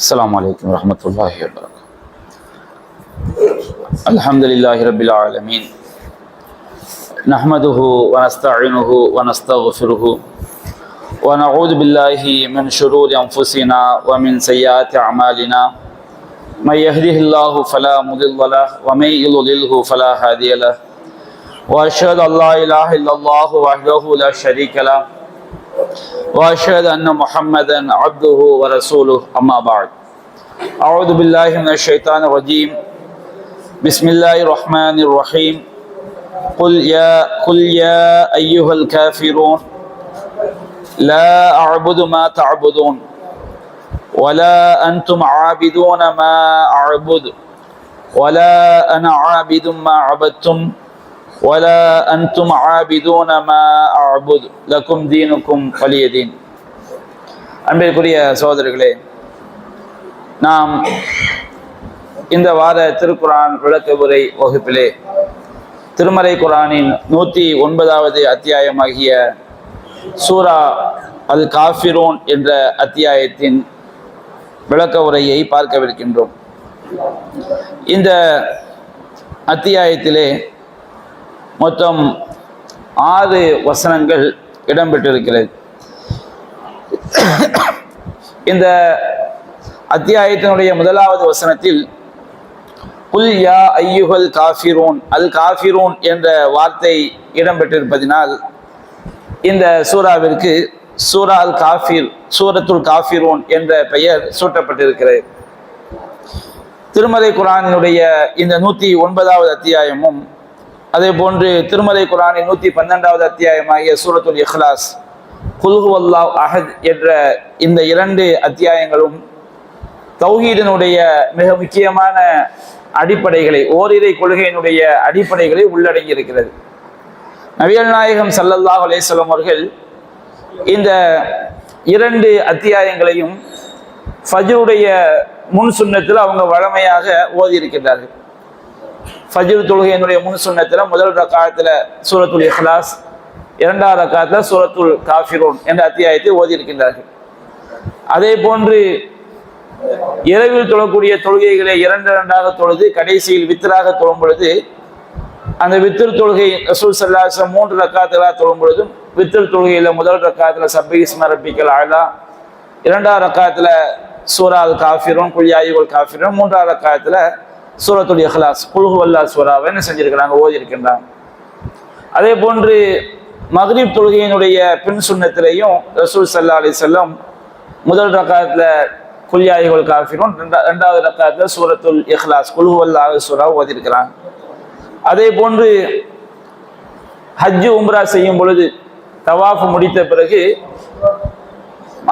السلام عليكم ورحمة الله وبركاته. الحمد لله رب العالمين، نحمده ونستعينه ونستغفره ونعوذ بالله من شرور أنفسنا ومن سيئات أعمالنا. من يهده الله فلا مضل له ومن يضلله فلا هادي له، وأشهد أن لا إله إلا الله وحده لا شريك له، وأشهد أن محمدا عبده ورسوله. أما بعد، أعوذ بالله من الشيطان الرجيم. بسم الله الرحمن الرحيم. قل يا أيها الكافرون لا أعبد ما تعبدون ولا أنتم عابدون ما أعبد ولا أنا عابد ما عبدتم ولا أنتم عابدون ما أعبد لكم دينكم ولي دين. அன்பிற்குரிய சகோதரர்களே, நாம் இந்த வார திருக்குரான் விளக்க உரை வகுப்பிலே திருமறை குரானின் 109வது அத்தியாயமாகிய சூரா அல் காஃபிரூன் என்ற அத்தியாயத்தின் விளக்க உரையை பார்க்கவிருக்கின்றோம். இந்த அத்தியாயத்திலே மொத்தம் 6 வசனங்கள் இடம்பெற்றிருக்கிறது. இந்த அத்தியாயத்தினுடைய முதலாவது வசனத்தில் குல் யா ஐயுஹல் காஃபிரூன், அல் காஃபிரூன் என்ற வார்த்தை இடம்பெற்றிருப்பதினால் இந்த சூராவிற்கு சூரா அல் காஃபிர், சூரத்துல் காஃபிரூன் என்ற பெயர் சூட்டப்பட்டிருக்கிறது. திருமறை குரானினுடைய இந்த 109வது அத்தியாயமும் அதே போன்று திருமறை குரானின் 112வது அத்தியாயமாகிய சூரத்துல் இஹ்லாஸ், குல் ஹுவல்லாஹு அஹத் என்ற இந்த 2 அத்தியாயங்களும் தௌஹீதினுடைய மிக முக்கியமான அடிப்படைகளை, ஓரிரை கொள்கையினுடைய அடிப்படைகளை உள்ளடங்கி இருக்கிறது. நபிகள் நாயகம் ஸல்லல்லாஹு அலைஹி வஸல்லம் அவர்கள் இந்த 2 அத்தியாயங்களையும் ஃபஜ்ருடைய முன் சுன்னத்தில் அவங்க வழமையாக ஓதி இருக்கின்றார்கள். ஃபஜ்ர் தொழுகையினுடைய முன் சுன்னத்தில் முதல் ரக்காத்துல சூரத்துல் இஹ்லாஸ், 2வது ரக்காத்துல சூரத்துல் காஃபிரூன் என்ற அத்தியாயத்தை ஓதி இருக்கின்றார்கள். அதே போன்று இரவில் தொழக்கூடிய தொழுகைகளை 2 தொழுது கடைசியில் வித்ராக தொழும் பொழுது அந்த வித்திர் தொழுகை ரசூல் ஸல்லல்லாஹு அலைஹி வஸல்லம் 3 ரக்காத்துகளா தொழும் பொழுதும் வித்திர் தொழுகையில முதல் ரக்காத்துல சப்பி இஸ்ம ரப்பிக்கல் அலா, 2வது ரக்காத்துல சூரா அல் காஃபிரூன் குல் யா அய்யுஹல் காஃபிரூன், 3வது ரக்காத்துல சூரத்துல் இஹ்லாஸ் குல் ஹுவல்லாஹு சூராவை என்ன செஞ்சிருக்கிறாங்க, ஓதி இருக்கின்றாங்க. அதே போன்று மக்ரிப் தொழுகையினுடைய பின் சுன்னத்திலையும் ரசூல் ஸல்லல்லாஹு அலைஹி வஸல்லம் முதல் ரக்காத்துல குல் யா அய்யுஹல் காஃபிரூன், 2வது ரக்காத்துல சூரத்துல் இஹ்லாஸ் குல் ஹுவல்லாஹு சூராவை ஓதி இருக்கிறாங்க. அதே போன்று ஹஜ் உம்ரா செய்யும் பொழுது தவாஃப் முடித்த பிறகு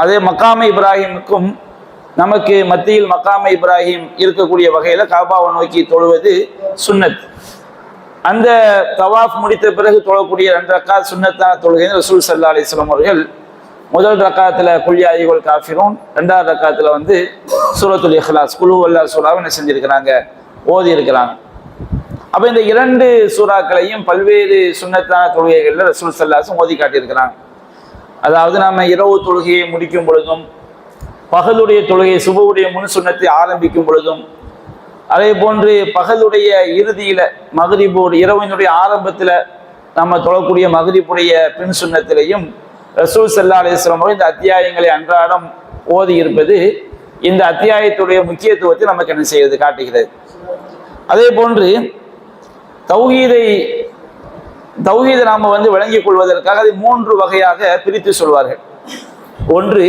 அதே மக்காம இப்ராஹிமுக்கும் நமக்கு மத்தியில் மக்காம இப்ராஹிம் இருக்கக்கூடிய வகையில காபாவை நோக்கி தொழுவது சுன்னத். அந்த தவாஃப் முடித்த பிறகு தொழக்கூடிய 2 ரக்காத் சுன்னத்தான தொழுகை ரசூல் ஸல்லல்லாஹு அலைஹி வஸல்லம் அவர்கள் முதல் ரக்காத்துல குல் யா அய்யுஹல் காஃபிரூன், 2வது ரக்காத்துல சூரத்துல் இஹ்லாஸ் குல் ஹுவல்லாஹு சூராவை என்ன செஞ்சிருக்கிறாங்க, ஓதி இருக்கிறாங்க. அப்ப இந்த 2 சூறாக்களையும் பல்வேறு சுன்னத்தான தொழுகைகள்ல ரசூல் ஸல்லல்லாஹு அலைஹி வஸல்லம் ஓதி காட்டியிருக்கிறாங்க. அதாவது நாம இரவு தொழுகையை முடிக்கும் பொழுதும், பகலுடைய தொழுகை சுபுடைய முன் சுன்னத்தை ஆரம்பிக்கும் பொழுதும், அதே போன்று பகலுடைய இறுதியில மக்ரிபுடைய இரவினுடைய ஆரம்பத்துல நம்ம தொழக்கூடிய மக்ரிபுடைய பின் சுன்னத்திலையும் ரசூல் ஸல்லல்லாஹு அலைஹி வஸல்லம் இந்த அத்தியாயங்களை அன்றாடம் ஓதி இருப்பது இந்த அத்தியாயத்துடைய முக்கியத்துவத்தை நமக்கு என்ன செய்வது காட்டுகிறது. அதே போன்று தௌஹீதை நாம விளங்கிக் கொள்வதற்காக அதை 3 வகையாக பிரித்து சொல்வார்கள். ஒன்று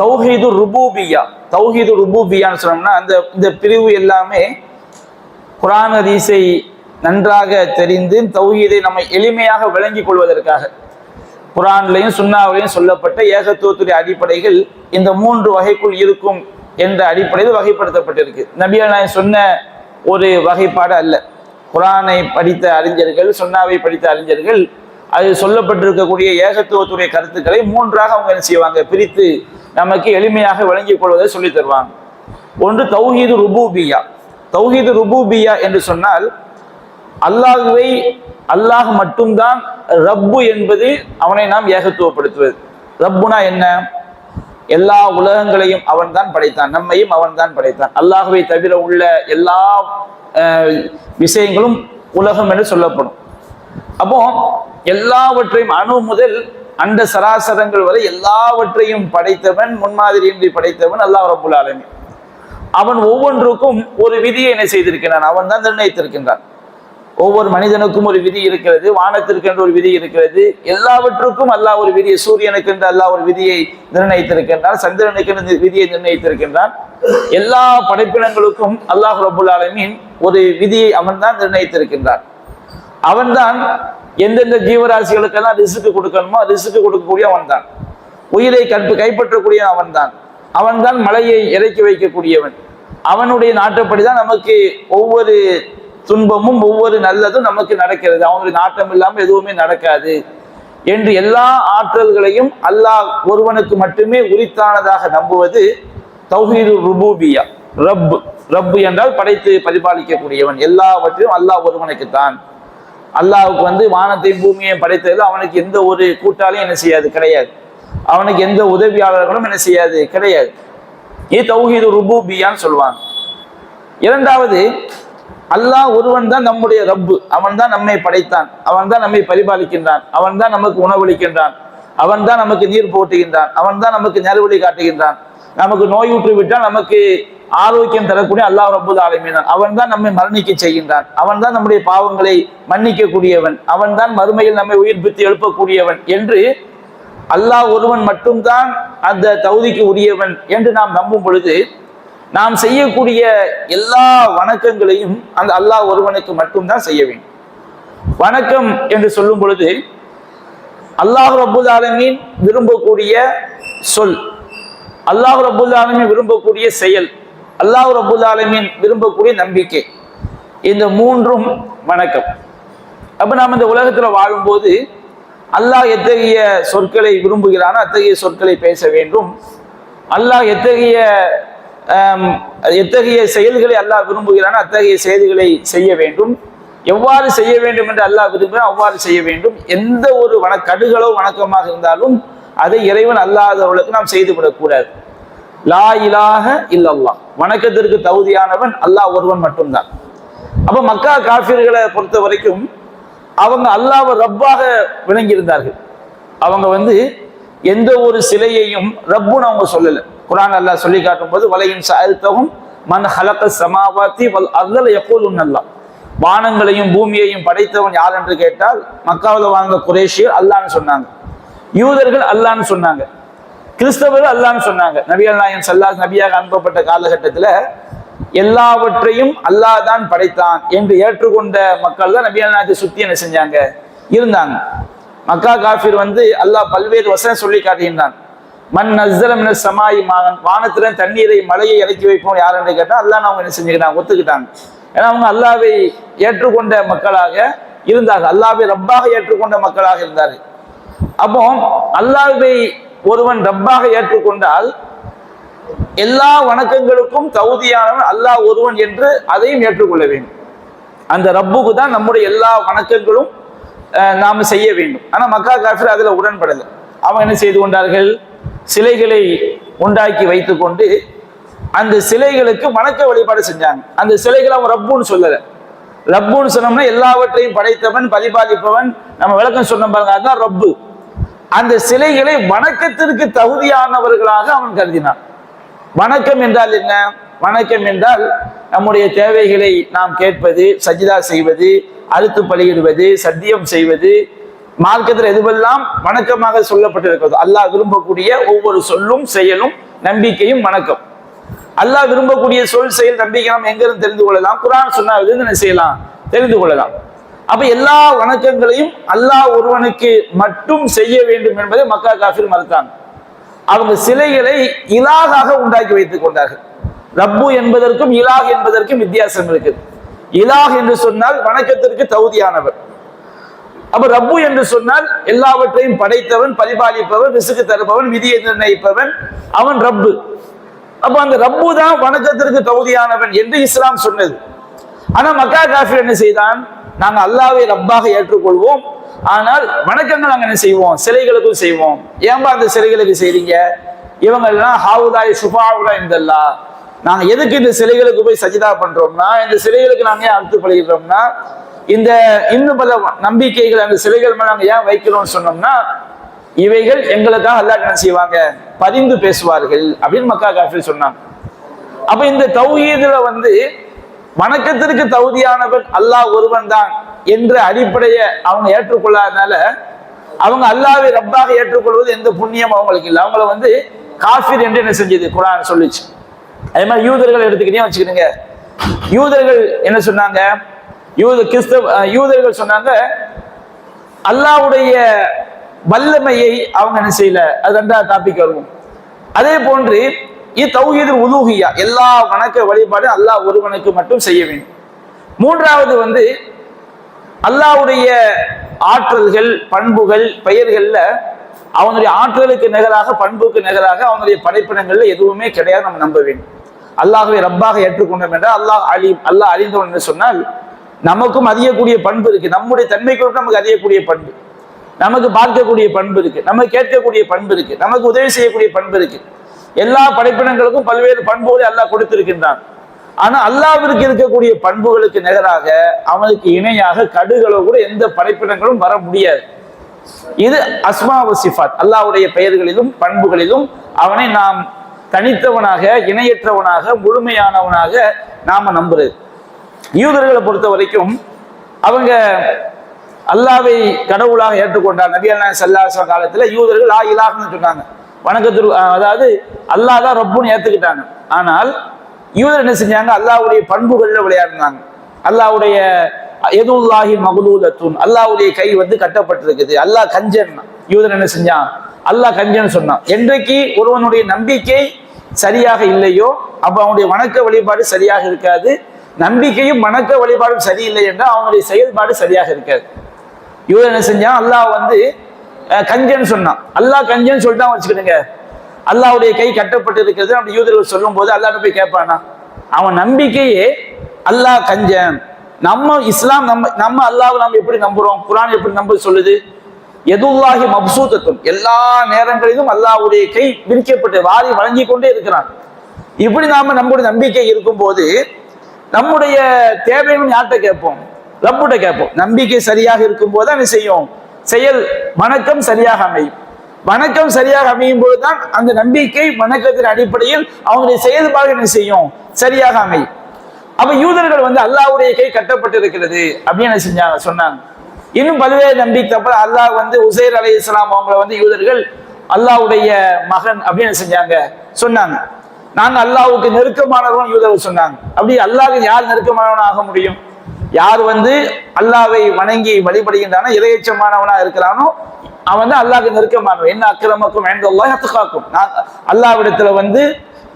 தௌஹீது ருபூபியா. தௌஹீது ருபூபியான்னு சொன்னோம்னா இந்த பிரிவு எல்லாமே குர்ஆன் ஹதீஸை நன்றாக தெரிந்து தௌஹீதை நம்ம எளிமையாக விளங்கிக் கொள்வதற்காக குர்ஆன்லையும் சுன்னாவிலையும் சொல்லப்பட்ட ஏகத்துவத்துடைய அடிப்படைகள் இந்த 3 வகைக்குள் இருக்கும் என்ற அடிப்படையில் வகைப்படுத்தப்பட்டிருக்கு. நபிகள் நாயகம் சொன்ன ஒரு வகைப்பாடு அல்ல. குர்ஆனை படித்த அறிஞர்கள், சுன்னாவை படித்த அறிஞர்கள் அது சொல்லப்பட்டிருக்கக்கூடிய ஏகத்துவத்துடைய கருத்துக்களை 3ஆக அவங்க என்ன செய்வாங்க, பிரித்து நமக்கு எளிமையாக விளங்கிக் கொள்வதை சொல்லி தருவாங்க. ஒன்று தௌஹீது ருபூபியா. தௌஹீது ருபூபியா என்று சொன்னால் அல்லாஹ்வை அல்லாஹ் மட்டும்தான் ரப்பு என்பது அவனை நாம் ஏகத்துவப்படுத்துவது. ரப்புனா என்ன? எல்லா உலகங்களையும் அவன் தான் படைத்தான், நம்மையும் அவன் தான் படைத்தான். அல்லாஹ்வை தவிர உள்ள எல்லா விஷயங்களும் உலகம் என்று சொல்லப்படும். அப்போ எல்லாவற்றையும் அணு முதல் அண்ட சராசரங்கள் வரை எல்லாவற்றையும் படைத்தவன், முன்மாதிரியின்றி படைத்தவன் அல்லாஹ் ரப்புல் ஆலமீன். அவன் ஒவ்வொன்றுக்கும் ஒரு விதியை என்ன செய்திருக்கிறான், அவன் தான் நிர்ணயித்திருக்கின்றான். ஒவ்வொரு மனிதனுக்கும் ஒரு விதி இருக்கிறது, வானத்திற்கு என்று ஒரு விதி இருக்கிறது, எல்லாவற்றுக்கும் அல்லாஹ் ஒரு விதியை, சூரியனுக்கு என்று அல்லாஹ் ஒரு விதியை நிர்ணயித்திருக்கின்றான், சந்திரனுக்கு என்று விதியை நிர்ணயித்திருக்கின்றான். எல்லா படைப்பினங்களுக்கும் அல்லாஹ் ரப்புல் ஆலமீன் ஒரு விதியை அவன் தான் நிர்ணயித்திருக்கின்றான். அவன்தான் எந்தெந்த ஜீவராசிகளுக்கெல்லாம் ரிஸ்க் கொடுக்கணுமோ ரிஸ்க் கொடுக்கக்கூடிய அவன் தான். உயிரை கைப்பற்றக்கூடிய அவன் தான். அவன் தான் மலையை இறக்கி வைக்கக்கூடியவன். அவனுடைய நாட்டப்படிதான் நமக்கு ஒவ்வொரு துன்பமும் ஒவ்வொரு நல்லதும் நமக்கு நடக்கிறது. அவனுடைய நாட்டம் இல்லாமல் எதுவுமே நடக்காது என்று எல்லா ஆற்றல்களையும் அல்லாஹ் ஒருவனுக்கு மட்டுமே உரித்தானதாக நம்புவது தௌஹீது ருபூபியா. ரப்பு என்றால் படைத்து பரிபாலிக்கக்கூடியவன். எல்லாவற்றையும் அல்லாஹ் ஒருவனுக்குத்தான். அல்லாஹ்வுக்கு வானத்தை பூமியை படைத்தது அவனுக்கு எந்த ஒரு கூட்டாளியும் என்ன செய்யாது, கிடையாது. அவனுக்கு எந்த உதவியாளர்களும் என்ன செய்யாது, கிடையாது. இது தௌஹீது ருபூபியான்னு சொல்லுவாங்க. இரண்டாவது, அல்லாஹ் ஒருவன் தான் நம்முடைய ரப்பு. அவன் தான் நம்மை படைத்தான், அவன் தான் நம்மை பரிபாலிக்கின்றான், அவன் தான் நமக்கு உணவளிக்கின்றான், அவன் தான் நமக்கு நீர் போட்டுகின்றான், அவன் தான் நமக்கு நறுவழி காட்டுகின்றான். நமக்கு நோயுற்று விட்டால் நமக்கு ஆரோக்கியம் தரக்கூடிய அல்லாஹ் ரப்புல் ஆலமீன். அவன் தான் நம்மை மரணிக்க செய்கின்றான், அவன் தான் நம்முடைய பாவங்களை மன்னிக்க கூடியவன், அவன் தான் மறுமையில் நம்மை உயிர்ப்பித்து எழுப்பக்கூடியவன் என்று அல்லாஹ் ஒருவன் மட்டும்தான் அந்த தௌதிக்கு உரியவன் என்று நாம் நம்பும் பொழுது நாம் செய்யக்கூடிய எல்லா வணக்கங்களையும் அந்த அல்லாஹ் ஒருவனுக்கு மட்டும்தான் செய்ய வேண்டும். வணக்கம் என்று சொல்லும் பொழுது அல்லாஹ் ரப்புல் ஆலமீன் விரும்பக்கூடிய சொல், அல்லாஹ் ரப்புல் ஆலமீன் விரும்பக்கூடிய செயல், அல்லாஹ் ரப்புல் ஆலமீன் விரும்பக்கூடிய நம்பிக்கை, இந்த மூன்றும் வணக்கம். அப்ப நாம் இந்த உலகத்துல வாழும்போது அல்லாஹ் எத்தகைய சொற்களை விரும்புகிறானோ அத்தகைய சொற்களை பேச வேண்டும். அல்லாஹ் எத்தகைய செயல்களை அல்லாஹ் விரும்புகிறானோ அத்தகைய செயல்களை செய்ய வேண்டும். எவ்வாறு செய்ய வேண்டும் என்று அல்லாஹ் விரும்புகிறான் அவ்வாறு செய்ய வேண்டும். எந்த ஒரு கடுகளோ வணக்கமாக இருந்தாலும் அதை இறைவன் அல்லாதவர்களுக்கு நாம் செய்துவிடக்கூடாது. லா இலாஹ இல்லல்லாஹ், வணக்கத்திற்கு தகுதியானவன் அல்லாஹ் ஒருவன் மட்டும்தான். அப்ப மக்கா காஃபிர்களை பொறுத்த வரைக்கும் அவங்க அல்லாஹ்வை ரப்பாக விளங்கியிருந்தார்கள். அவங்க எந்த ஒரு சிலையையும் ரப்புன்னு அவங்க சொல்லலை. குர்ஆன் அல்லாஹ் சொல்லி காட்டும் போது வலையின் சஅல்தஹும் மன் ஹலக ஸமாவாதி வல் அர்த யகூலுன் அல்லாஹ், வானங்களையும் பூமியையும் படைத்தவன் யார் என்று கேட்டால் மக்காவில் வாழ்ந்த குறைஷியர் அல்லாஹ்னு சொன்னாங்க, யூதர்கள் அல்லாஹ்னு சொன்னாங்க, கிறிஸ்தவர்கள் அல்லாஹ்னு சொன்னாங்க. நபிகள் நாயகம் ஸல்லல்லாஹு அலைஹி நபியாக அனுப்பப்பட்ட காலகட்டத்தில் எல்லாவற்றையும் அல்லாஹ் தான் படைத்தான் என்று ஏற்றுக்கொண்ட மக்கள் தான் நபிகள் நாயகத்தை சுத்தி என்ன செஞ்சாங்க, இருந்தாங்க. மக்கா காஃபிர் அல்லாஹ் பல்வேறு வசனம் சொல்லி காட்டுகின்றான். மன் நஸ்ஸல மினஸ் ஸமாஇ மாஅன், வானத்தில தண்ணீரை மழையை இறக்கி வைப்போம் யார் என்று கேட்டால் அல்லாஹ் அவங்க என்ன செஞ்சுக்கிறாங்க, ஒத்துக்கிட்டாங்க. ஏன்னா அவங்க அல்லாஹ்வை ஏற்றுக்கொண்ட மக்களாக இருந்தார்கள், அல்லாஹ்வை ரப்பாக ஏற்றுக்கொண்ட மக்களாக இருந்தார்கள். அப்போ அல்லாஹ்வை ஒருவன் ரப்பாக ஏற்றுக்கொண்டால் எல்லா வணக்கங்களுக்கும் தகுதியானவன் அல்லாஹ் ஒருவன் என்று அதையும் ஏற்றுக்கொள்ள வேண்டும். அந்த ரப்புக்கு தான் நம்முடைய எல்லா வணக்கங்களும் நாம் செய்ய வேண்டும். ஆனால் மக்கா காஃபிர் அதில் உடன்படலை. அவங்க என்ன செய்து கொண்டார்கள், சிலைகளை உண்டாக்கி வைத்துக்கொண்டு அந்த சிலைகளுக்கு வணக்க வழிபாடு செஞ்சாங்க. அந்த சிலைகளை அவன் ரப்புன்னு சொல்லலை. ரப்புன்னு சொன்னோம்னா எல்லாவற்றையும் படைத்தவன் பரிபாலிப்பவன், நம்ம விளக்கம் சொன்ன பாருங்க, அதுதான் ரப்பு. அந்த சிலைகளை வணக்கத்திற்கு தகுதியானவர்களாக அவன் கருதினான். வணக்கம் என்றால் என்ன? வணக்கம் என்றால் நம்முடைய தேவைகளை நாம் கேட்பது, சஜிதா செய்வது, அறுத்து பலியிடுவது, சத்தியம் செய்வது, மார்க்கத்தில் எதுவெல்லாம் வணக்கமாக சொல்லப்பட்டிருக்கிறது. அல்லாஹ் விரும்பக்கூடிய ஒவ்வொரு சொல்லும் செயலும் நம்பிக்கையும் வணக்கம். அல்லாஹ் விரும்பக்கூடிய சொல் செயல் நம்பிக்கை நாம் எங்கிருந்து தெரிந்து கொள்ளலாம்? குர்ஆன் சொன்னாவது என்ன செய்யலாம், தெரிந்து கொள்ளலாம். அப்ப எல்லா வணக்கங்களையும் அல்லாஹ் ஒருவனுக்கு மட்டும் செய்ய வேண்டும் என்பதை மக்கா காஃபிர் மறுத்தாங்க. அவங்க சிலைகளை இலாகாக உண்டாக்கி வைத்துக் கொண்டார்கள். ரப்பு என்பதற்கும் இலாக் என்பதற்கும் வித்தியாசம் இருக்குது. இலாக் என்று சொன்னால் வணக்கத்திற்கு தகுதியானவர். அப்ப ரப்பு என்று சொன்னால் எல்லாவற்றையும் படைத்தவன், பரிபாலிப்பவன், ரிஸ்க் தருபவன், விதியை நிர்ணயிப்பவன், அவன் ரப்பு. அப்ப அந்த ரப்பு தான் வணக்கத்திற்கு தகுதியானவன் என்று இஸ்லாம் சொன்னது. ஆனா மக்கா காஃபிர் என்ன செய்தான், நாங்க அல்லாஹ்வை ரப்பாக ஆனால் வணக்கங்கள் நாங்க என்ன செய்வோம், சிலைகளுக்கும் செய்வோம். ஏன்பா அந்த சிலைகளுக்கு செய்றீங்க? இவங்க எல்லாம் ஹாவுதாய் சுபாவுதா இந்தல்லா, நாங்க எதுக்கு இந்த சிலைகளுக்கு போய் சஜிதா பண்றோம்னா, இந்த சிலைகளுக்கு நாங்க ஏன் அறுத்து பழகிறோம்னா, இந்த இன்னும் பல நம்பிக்கைகள் அந்த சிலைகள் மேல நாங்க ஏன் வைக்கிறோம்னு சொன்னோம்னா, இவைகள் எங்களுக்காக அல்லாஹ் என்ன செய்வாங்க, பரிந்து பேசுவார்கள் அப்படின்னு மக்கா காஃபிர் சொன்னாங்க. அப்ப இந்த தௌஹீதுல வந்து வணக்கத்திற்கு தகுதியானவன் அல்லாஹ் ஒருவன் தான் என்ற அடிப்படையை அவங்க ஏற்றுக்கொள்ளாதனால, அவங்க அல்லாஹ்வை ரப்பாக ஏற்றுக்கொள்வது எந்த புண்ணியம் அவங்களுக்கு இல்லை. அவங்கள வந்து காஃபிர் என்று என்ன செஞ்சது குர்ஆன் சொல்லிச்சு. அதே மாதிரி யூதர்கள் எடுத்துக்கிட்டே வச்சுக்கிடுங்க. யூதர்கள் என்ன சொன்னாங்க, யூதர்கள் சொன்னாங்க அல்லாஹ்வுடைய வல்லமையை அவங்க என்ன செய்யல. அது ரெண்டாவது டாபிக் வருவோம். அதே போன்று தௌஹீதுல் உலூஹிய்யா, எல்லா வணக்க வழிபாடும் அல்லாஹ் ஒருவனுக்கு மட்டும் செய்ய வேண்டும். மூன்றாவது வந்து அல்லாஹ்வுடைய ஆற்றல்கள், பண்புகள், பெயர்கள்ல அவனுடைய ஆற்றலுக்கு நிகராக, பண்புக்கு நிகராக அவனுடைய படைப்பினங்கள்ல எதுவுமே கிடையாது. நம்ம நம்ப வேண்டும். அல்லாஹ்வை ரப்பாக ஏற்றுக்கொண்டோம் என்றால் அல்லாஹ் அலீம், அல்லாஹ் அறிந்தவன் என்று சொன்னால் நமக்கும் அறியக்கூடிய பண்பு இருக்கு. நம்முடைய தன்மைக்கு நமக்கு அறியக்கூடிய பண்பு, நமக்கு பார்க்கக்கூடிய பண்பு இருக்கு, நமக்கு கேட்கக்கூடிய பண்பு இருக்கு, நமக்கு உதவி செய்யக்கூடிய பண்பு இருக்கு. எல்லா படைப்பினங்களுக்கும் பல்வேறு பண்புகளை அல்லாஹ் கொடுத்திருக்கின்றான். ஆனா அல்லாஹ்விற்கு இருக்கக்கூடிய பண்புகளுக்கு நிகராக, அவனுக்கு இணையாக கடுகளோ கூட எந்த படைப்பினங்களும் வர முடியாது. இது அஸ்மா வ சிஃபாத், அல்லாஹ்வுடைய பெயர்களிலும் பண்புகளிலும் அவனை நாம் தனித்தவனாக, இணையற்றவனாக, முழுமையானவனாக நாம நம்புறது. யூதர்களை பொறுத்த வரைக்கும் அவங்க அல்லாஹ்வை கடவுளாக ஏற்றுக்கொண்டார். நபி ஸல்லல்லாஹு அலைஹி வஸல்லம் காலத்துல யூதர்கள் லா இலாஹன்னு சொன்னாங்க, வணக்கத்திற்கு, அதாவது அல்லாஹ் தான் ரப்புன்னு ஏத்துக்கிட்டாங்க. ஆனால் யூதர் என்ன செஞ்சாங்க, அல்லாஹ்வுடைய பண்புகள்ல விளையாடினாங்க. அல்லாஹ்வுடைய யதுல்லாஹி மக்லூலத்துன், அல்லாஹ்வுடைய கை வந்து கட்டப்பட்டிருக்குது, அல்லாஹ் கஞ்சன். யூதர் என்ன செஞ்சான், அல்லாஹ் கஞ்சன் சொன்னான். என்றைக்கு ஒருவனுடைய நம்பிக்கை சரியாக இல்லையோ அப்ப அவனுடைய வணக்க வழிபாடு சரியாக இருக்காது. நம்பிக்கையும் வணக்க வழிபாடும் சரியில்லை என்றால் அவனுடைய செயல்பாடு சரியாக இருக்காது. யூதர் என்ன செஞ்சான், அல்லாஹ் வந்து கஞ்சன் சொன்னான். அல்லாஹ் கஞ்சன் சொல்லிட்டான் வச்சுக்கிடுங்க, அல்லாஹ்வுடைய கை கட்டப்பட்டு இருக்கிறது அப்படி யூதர்கள் சொல்லும் போது அல்லாஹ்ட்ட போய் கேட்பானா? அவன் நம்பிக்கையே அல்லாஹ் கஞ்சன். நம்ம இஸ்லாம் நம்ம அல்லாஹ்வை நம்ம எப்படி நம்புறோம்? குர்ஆன் எப்படி நம்ப சொல்லுது? யதுல்லாஹி மப்சூதத்துன், எல்லா நேரங்களிலும் அல்லாஹ்வுடைய கை விரிக்கப்பட்டு வாரி வழங்கி கொண்டே இருக்கிறான். இப்படி நாம நம்முடைய நம்பிக்கை இருக்கும் போது நம்முடைய தேவையும் யார்கிட்ட கேட்போம்? ரப்புட்ட கேட்போம். நம்பிக்கை சரியாக இருக்கும் போது என்ன செய்யும்? செயல் வணக்கம் சரியாக அமையும். வணக்கம் சரியாக அமையும் போதுதான் அந்த நம்பிக்கை வணக்கத்தின் அடிப்படையில் அவங்களுடைய செயல்பாடு என்ன செய்யும்? சரியாக அமையும். அப்ப யூதர்கள் வந்து அல்லாஹ்வுடைய கை கட்டப்பட்டு இருக்கிறது அப்படின்னு என்ன செஞ்சாங்க, சொன்னாங்க. இன்னும் பல்வேறு நம்பிக்கை. அப்புறம் அல்லாஹ் வந்து உசைர் அலைஹிஸ்ஸலாம் அவங்களை வந்து யூதர்கள் அல்லாஹ்வுடைய மகன் அப்படின்னு செஞ்சாங்க, சொன்னாங்க. நாங்க அல்லாஹ்வுக்கு நெருக்கமானவன் யூதர்கள் சொன்னாங்க. அப்படி அல்லாஹ்வுக்கு யார் நெருக்கமானவன் ஆக முடியும்? யார் வந்து அல்லாஹ்வை வணங்கி வழிபடுகின்றானோ, இறையச்சமானவனா இருக்கிறானோ அவன் வந்து அல்லாஹ்வுக்கு நெருக்கமானவன். என்ன அக்ரமக்கும் இன்தல்லாஹி அத்காக்கும், அல்லாஹ்விடத்துல வந்து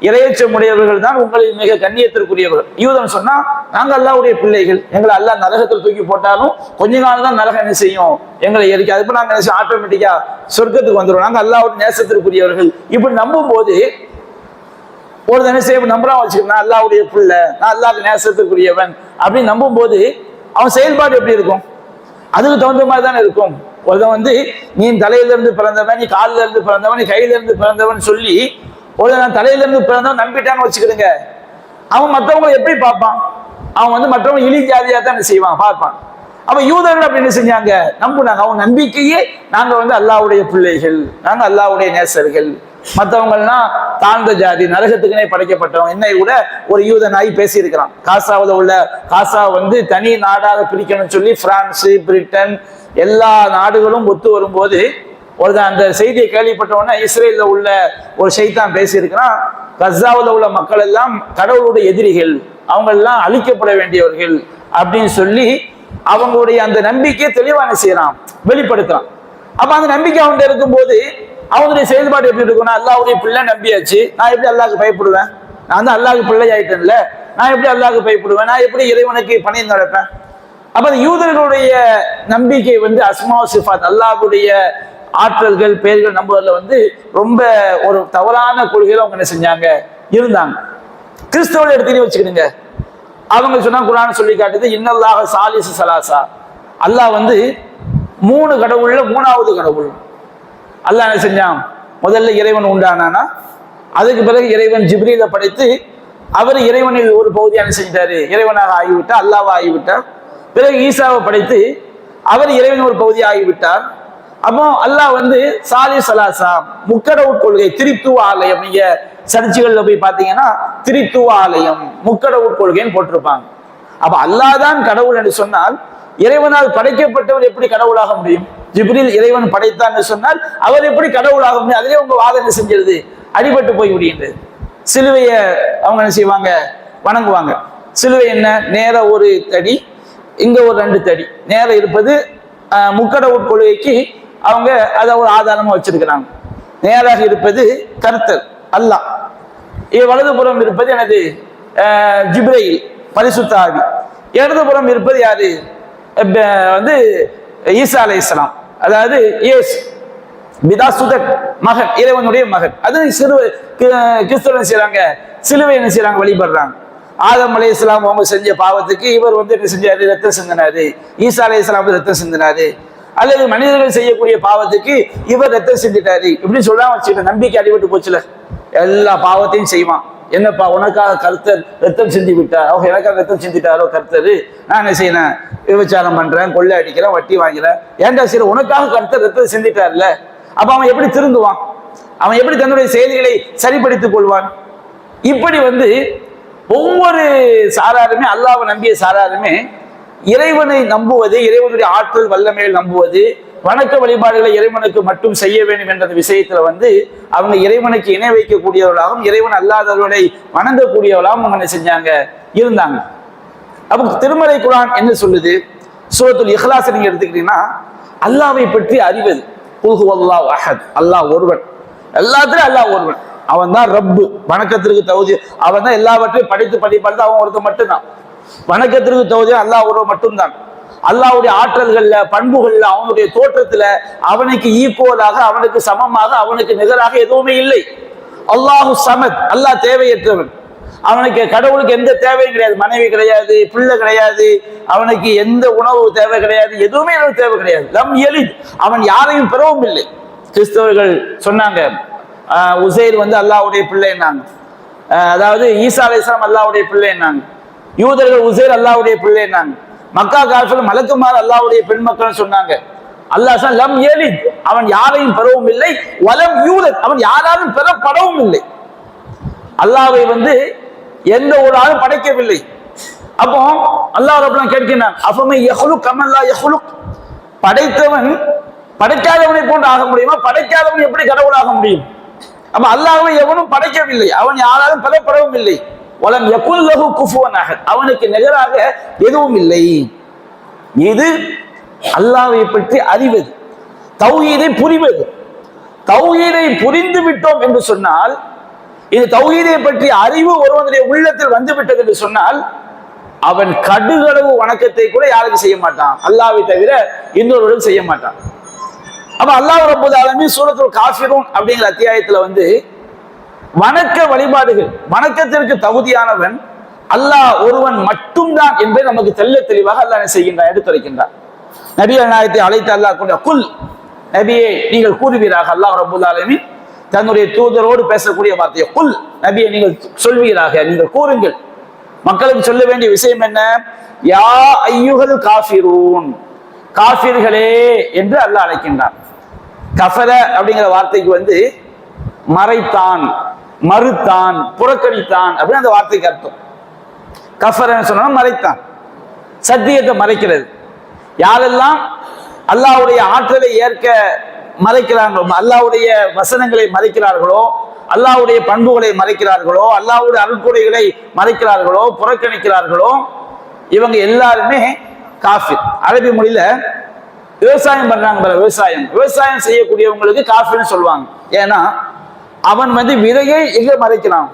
இறையச்சமுடையவர்கள் தான் உங்களில் மிக கண்ணியத்திற்குரியவர்கள். யூதன் சொன்னா நாங்க அல்லாஹ்வுடைய பிள்ளைகள், எங்களை அல்லாஹ் நரகத்தில் தூக்கி போட்டாலும் கொஞ்ச நாள் தான் நரகம் என்ன செய்யும், எங்களை எரிக்க, அதுக்கு நாங்க ஆட்டோமேட்டிக்கா சொர்க்கத்துக்கு வந்துடும், நாங்க அல்லாஹ்வுடைய நேசத்திற்குரியவர்கள். இப்படி நம்பும் போது ஒரு தனி சேவை நம்புறான் வச்சுக்கணும், அல்லாஹ்வுடைய பிள்ளை, நான் அல்லாஹ்வுக்கு நேசத்துக்குரியவன் அப்படின்னு நம்பும் போது அவன் செயல்பாடு எப்படி இருக்கும்? அதுக்கு தகுந்த மாதிரி தானே இருக்கும். ஒருத்தன் வந்து நீ தலையிலிருந்து பிறந்தவன், நீ காலில இருந்து பிறந்தவன், நீ கையில இருந்து பிறந்தவன் சொல்லி ஒரு நான் தலையில இருந்து பிறந்தவன் நம்பிட்டான்னு வச்சுக்கிடுங்க, அவன் மற்றவங்களை எப்படி பார்ப்பான்? அவன் வந்து மற்றவங்க இழி ஜாதியா தான் செய்வான், பார்ப்பான். அப்ப யூதர்கள் அப்படி என்ன செஞ்சாங்க, நம்புனாங்க. அவங்க நம்பிக்கையே நாங்க வந்து அல்லாஹ்வுடைய பிள்ளைகள், நாங்க அல்லாஹ்வுடைய நேசர்கள், மற்றவங்கள்லாம் தாழ்ந்த ஜாதி, நரகத்துக்குனே படைக்கப்பட்டவங்க. இன்னை கூட ஒரு யூத நாய் பேசி இருக்கிறான். காசாவில் உள்ள காசா வந்து தனி நாடாக பிரிக்கணும்னு சொல்லி பிரான்ஸ், பிரிட்டன் எல்லா நாடுகளும் ஒத்து வரும்போது ஒரு அந்த செய்தியை கேள்விப்பட்டவொடனே இஸ்ரேலில் உள்ள ஒரு ஷைத்தான் பேசியிருக்கிறான், கசாவில் உள்ள மக்கள் எல்லாம் கடவுளுடைய எதிரிகள், அவங்க எல்லாம் அழிக்கப்பட வேண்டியவர்கள் அப்படின்னு சொல்லி அவங்களுடைய அந்த நம்பிக்கையை தெளிவான செய்யறான், வெளிப்படுத்துறான். அப்ப அந்த நம்பிக்கை அவங்க இருக்கும்போது அவங்களுடைய செயல்பாடு எப்படி இருக்கும்னா, அல்லாஹ்வுடைய பிள்ளை நம்பியாச்சு, நான் எப்படி அல்லாஹ்வுக்கு பயப்படுவேன்? நான் தான் அல்லாஹ்வுக்கு பிள்ளை ஆயிட்டேன்ல, நான் எப்படி அல்லாஹ்வுக்கு பயப்படுவேன்? நான் எப்படி இறைவனுக்கு பணிந்து நடப்பேன்? அப்ப யூதர்களுடைய நம்பிக்கை வந்து அஸ்மா சிஃபாத், அல்லாஹ்வுடைய ஆற்றல்கள், பெயர்கள் நம்புவதில் வந்து ரொம்ப ஒரு தவறான கொள்கையில அவங்க என்ன செஞ்சாங்க, இருந்தாங்க. கிறிஸ்தவரை எடுத்துக்கிட்டு வச்சுக்கிடுங்க, அவங்க சொன்னா குர்ஆன் சொல்லி காட்டுது, இன்னல்லாஹ சாலிசு சலாசா, அல்லாஹ் வந்து மூணு கடவுள்ல மூணாவது கடவுள். அல்லாஹ் என்ன செஞ்சான், முதல்ல இறைவன் உண்டானானா, அதுக்கு பிறகு இறைவன் ஜிப்ரீலை படைத்து அவர் இறைவனில் ஒரு பகுதியான செஞ்சிட்டாரு, இறைவனாக ஆகிவிட்டார், அல்லாஹ் ஆகிவிட்டார். பிறகு ஈசாவை படைத்து அவர் இறைவன் ஒரு பகுதி ஆகிவிட்டார். அப்போ அல்லாஹ் வந்து சாலி சலாசா முக்கடவுட் கொள்கை திரித்துவ ஆலயம், நீங்க சர்ச்சுகள்ல போய் பார்த்தீங்கன்னா திரித்துவ ஆலயம் முக்கடவுட் கொள்கைன்னு போட்டிருப்பாங்க. அப்ப அல்லாஹ் தான் கடவுள் என்று சொன்னால் இறைவனால் படைக்கப்பட்டவர் எப்படி கடவுளாக முடியும்? ஜிப்ரீல் இறைவன் படைத்தான்னு சொன்னால் அவர் எப்படி கடவுளாக முடியும்? அதிலே உங்க வாதனை செஞ்சிருது, அடிபட்டு போய் விடுகின்றது. சிலுவையை அவங்க என்ன செய்வாங்க? வணங்குவாங்க. சிலுவை என்ன? நேர ஒரு தடி, இங்க ஒரு 2 தடி நேரம் இருப்பது முக்கடவுட் கொள்கைக்கு அவங்க அதை ஒரு ஆதாரமா வச்சிருக்கிறாங்க. நேராக இருப்பது கர்த்தர் அல்லாஹ், வலதுபுறம் இருப்பது எனது ஜிப்ரீல் பரிசுத்த ஆவி, இடதுபுறம் இருப்பது யாரு? வந்து ஈசா அலைஹிஸ்ஸலாம், அதாவது இயேசு பிதாசுதக் மகன், இறைவனுடைய மகன். அது கிறிஸ்தவன் செய்யறாங்க, சிலுவை என்ன செய்யறாங்க? வழிபடுறாங்க. ஆதம் அலைஹிஸ்ஸலாம் அவங்க செஞ்ச பாவத்துக்கு இவர் வந்து என்ன செஞ்சாரு? ரத்தம் சிந்தினாரு. ஈசா அலைஹிஸ்ஸலாம் ரத்தம் சிந்தினாரு. அல்லது மனிதர்கள் செய்யக்கூடிய பாவத்துக்கு இவர் ரத்தம் சிந்திட்டாரு. இப்படி சொல்லாம வச்சுக்கிட்ட நம்பிக்கை அடிபட்டு போச்சுல. எல்லா பாவத்தையும் செய்வான். என்னப்பா உனக்காக கர்த்தர் ரத்தம் சிந்தி விட்டார், அவங்க எனக்காக ரத்தம் சிந்திட்டாரோ கர்த்தர், நான் என்ன செய்யறேன்? விபச்சாரம் பண்றேன், கொள்ளை அடிக்கிறேன், வட்டி வாங்கிறேன். ஏன்டா சரி, உனக்காக கர்த்தர் ரத்தம் சிந்திட்டார்ல, அப்ப அவன் எப்படி திருந்துவான்? அவன் எப்படி தன்னுடைய செயல்களை சரிப்படுத்திக் கொள்வான்? இப்படி வந்து ஒவ்வொரு சாராருமே, அல்லாஹ்வை நம்பிய சாராருமே இறைவனை நம்புவது, இறைவனுடைய ஆற்றல் வல்லமையில் நம்புவது, வணக்க வழிபாடுகளை இறைவனுக்கு மட்டும் செய்ய வேண்டும் என்ற விஷயத்துல வந்து அவங்க இறைவனுக்கு இணை வைக்கக்கூடியவர்களாகவும் இறைவன் அல்லாதவர்களை வணங்கக்கூடியவர்களாகவும் அவங்க என்ன செஞ்சாங்க? இருந்தாங்க. அப்போ திருமலை குர்ஆன் என்ன சொல்லுது? சூரத்துல் இஹ்லாஸ் நீங்க எடுத்துக்கிட்டீங்கன்னா அல்லாஹ்வை பற்றி அறிவது. குல் ஹுவல்லாஹு அஹத், அல்லாஹ் ஒருவன், எல்லாத்திலும் அல்லாஹ் ஒருவன், அவன் தான் ரப்பு, வணக்கத்திற்கு தகுதி, அவன் தான் எல்லாவற்றையும் படித்து படிப்பாடு, அவன் ஒருத்தன் மட்டும்தான். வணக்கத்திற்கு தகுதி அல்லாஹ் ஒருவன் மட்டும்தான். அல்லாஹ்வுடைய ஆற்றல்கள்ல, பண்புகள்ல, அவனுடைய தோற்றத்துல அவனுக்கு ஈக்குவலாக, அவனுக்கு சமமாக, அவனுக்கு நிகராக எதுவுமே இல்லை. அல்லாஹு சமத், அல்லாஹ் தேவையற்றவன். அவனுக்கு, கடவுளுக்கு எந்த தேவையும் கிடையாது. மனைவி கிடையாது, பிள்ளை கிடையாது, அவனுக்கு எந்த உணவு தேவை கிடையாது, எதுவுமே எனக்கு தேவை கிடையாது. லம் யலித், அவன் யாரையும் பெறவும் இல்லை. கிறிஸ்தவர்கள் சொன்னாங்க உசைர் வந்து அல்லாஹ்வுடைய பிள்ளைன்னாங்க, அதாவது ஈசா அலைஹிஸ்ஸலாம் அல்லாஹ்வுடைய பிள்ளைன்னாங்க. யூதர்கள் உசைர் அல்லாஹ்வுடைய பிள்ளைன்னாங்க. மக்கா காஃபிர்கள் மலக்குமார் அல்லாஹ்வுடைய பெண் மக்கள் சொன்னாங்க. அல்லாஹ் சொன்னான் லம் யலித், அவன் யாரையும் பெறவும் இல்லை. வலம் யூலத், அவன் யாராலும் பெறப்படவும் இல்லை. அல்லாஹ்வை வந்து எந்த ஒரு ஆளும் படைக்கவில்லை. அப்போ அல்லாஹ் ரப்பனா கேட்கிறான், அஃபமை யஹ்லுக் கமல்லா யஹ்லுக், படைத்தவன் படைக்காதவனை போன்று ஆக முடியுமா? படைக்காதவன் எப்படி கடவுளாக முடியும்? அப்ப அல்லாஹ்வை எவனும் படைக்கவில்லை, அவன் யாராலும் பெறப்படவும் இல்லை. வலம் யகுல் லஹு குஃபுவன் அஹத், அவனுக்கு நிகராக எதுவும் இல்லை. இது அல்லாஹ்வை பற்றி அறிவது, தௌஹீதை புரிவது. தௌஹீதை புரிந்து விட்டோம் என்று சொன்னால், இந்த தௌஹீதை பற்றி அறிவு ஒருவனுடைய உள்ளத்தில் வந்து விட்டது என்று சொன்னால், அவன் கடுகளவு வணக்கத்தை கூட யாருக்கு செய்ய மாட்டான்? அல்லாஹ்வை தவிர இன்னொருவரும் செய்ய மாட்டான். அப்ப அல்லாஹ் ரப்பல் ஆலமீன் சூரத்துல் காஃபிரூன் அப்படிங்கிற அத்தியாயத்துல வந்து வணக்க வழிபாடுகள், வணக்கத்திற்கு தகுதியானவன் அல்லாஹ் ஒருவன் மட்டும்தான் என்பதை நமக்கு தெல்ல தெளிவாக அல்லாஹ் செய்கின்றான், எடுத்துரைக்கின்றான். நபிகள் நாயகத்தை அழைத்து அல்லாஹ் கொண்ட குல், நபியே நீங்கள் கூறுவீராக. அல்லாஹ் ரப்பல் ஆலமீன் தன்னுடைய தூதரோடு பேசக்கூடிய வார்த்தையை குல், நபியை நீங்கள் சொல்வீராக, நீங்கள் கூறுங்கள். மக்களுக்கு சொல்ல வேண்டிய விஷயம் என்ன? யா ஐயுகல் காஃபிரூன், காஃபிர்களே என்று அல்லாஹ் அழைக்கின்றான். கஃபர அப்படிங்கிற வார்த்தைக்கு வந்து மறைத்தான், மறுத்தான், புறக்கணித்தான் அப்படின்னு அந்த வார்த்தைக்கு அர்த்தம். கஃபரன்னு சொன்னா மறைத்தான், சத்தியத்தை மறைக்கிறது. யாரெல்லாம் அல்லாஹ்வுடைய ஆற்றலை ஏற்க மறைக்கிறார்களோ, அல்லாஹ்வுடைய வசனங்களை மறைக்கிறார்களோ, அல்லாஹ்வுடைய பண்புகளை மறைக்கிறார்களோ, அல்லாஹ்வுடைய அருட்கொடைகளை மறைக்கிறார்களோ, புறக்கணிக்கிறார்களோ, இவங்க எல்லாருமே காஃபிர். அரபி மொழியில விவசாயம் பண்றாங்க, விவசாயம் செய்யக்கூடியவங்களுக்கு காஃபிர்னு சொல்லுவாங்க. ஏன்னா அவன் வந்து விதையை எங்க மறைக்கிறான்?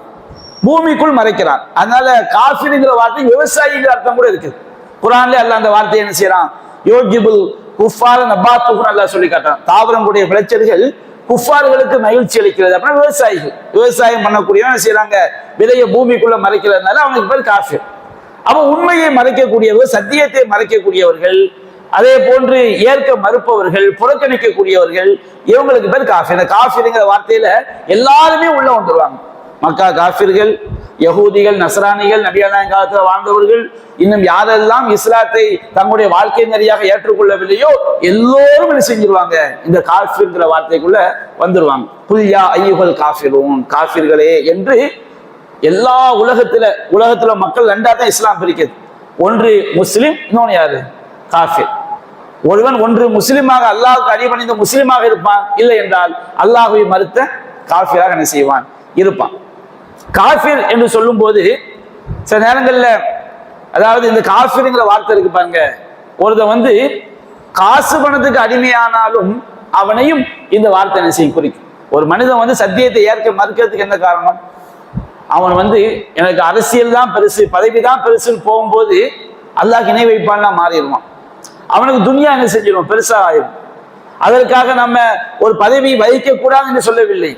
பூமிக்குள் மறைக்கிறான். அதனால காஃபிர்ங்கிற வார்த்தை விவசாயிங்கிற அர்த்தம் கூட இருக்குது. குர்ஆன்ல அல்லாஹ் அந்த வார்த்தையை என்ன செய்யறான்? யோஜிபுல் குஃபார நபாத்துஹுன்னு அல்லாஹ் சொல்லி காட்டுறான். தாவரங்களுடைய விளைச்சல்கள் குஃபார்களுக்கு மகிழ்ச்சி அளிக்கிறது. அப்படின்னா விவசாயிகள், விவசாயம் பண்ணக்கூடியவன் என்ன செய்யறாங்க? விதையை பூமிக்குள்ள மறைக்கிறதுனால அவனுக்கு பேர் காஃபிர். அவன் உண்மையை மறைக்கக்கூடியவர்கள், சத்தியத்தை மறைக்கக்கூடியவர்கள், அதே போன்று ஏற்க மறுப்பவர்கள், புறக்கணிக்கக்கூடியவர்கள், இவங்களுக்கு பேர் காஃபிர். இந்த காஃபிர்ங்கிற வார்த்தையில எல்லாருமே உள்ள வந்துருவாங்க. மக்கா காஃபிர்கள், யகூதிகள், நஸ்ரானிகள், நபியானாயின் காலத்தில் வாழ்ந்தவர்கள், இன்னும் யாரெல்லாம் இஸ்லாத்தை தங்களுடைய வாழ்க்கை நெறியாக ஏற்றுக்கொள்ளவில்லையோ எல்லோரும் என்ன செஞ்சிருவாங்க, இந்த காஃபிர்ங்கிற வார்த்தைக்குள்ள வந்துருவாங்க. புல்யா ஐயுகள் காஃபிரூன், காஃபிர்களே என்று எல்லா உலகத்துல மக்கள் ரெண்டா தான் இஸ்லாம் பிரிக்குது. ஒன்று முஸ்லிம், இன்னொன்னு யாரு, காஃபிர். ஒருவன் ஒன்று முஸ்லிமாக அல்லாஹ்வுக்கு அடிபணிந்த முஸ்லிமாக இருப்பான், இல்லை என்றால் அல்லாஹ்வை மறுத்த காஃபிராக என்ன செய்வான், இருப்பான். காஃபிர் என்று சொல்லும் போது சில நேரங்கள்ல, அதாவது இந்த காஃபிர்ங்கிற வார்த்தை இருக்கு பாருங்க, ஒருத்தன் காசு பணத்துக்கு அடிமையானாலும் அவனையும் இந்த வார்த்தை என்ன செய்யும், குறிக்கும். ஒரு மனிதன் சத்தியத்தை ஏற்க மறுக்கிறதுக்கு என்ன காரணம், அவன் எனக்கு அரசியல் தான் பெருசு, பதவி தான் பெருசுன்னு போகும்போது அல்லாஹ் இணை வைப்பான்னா மாறிடுவான். அவனுக்கு துன்யா என்ன செஞ்சிடும், பெருசா ஆயிடும். அதற்காக நம்ம ஒரு பதவி வகிக்க கூடாது என்று சொல்லவில்லை.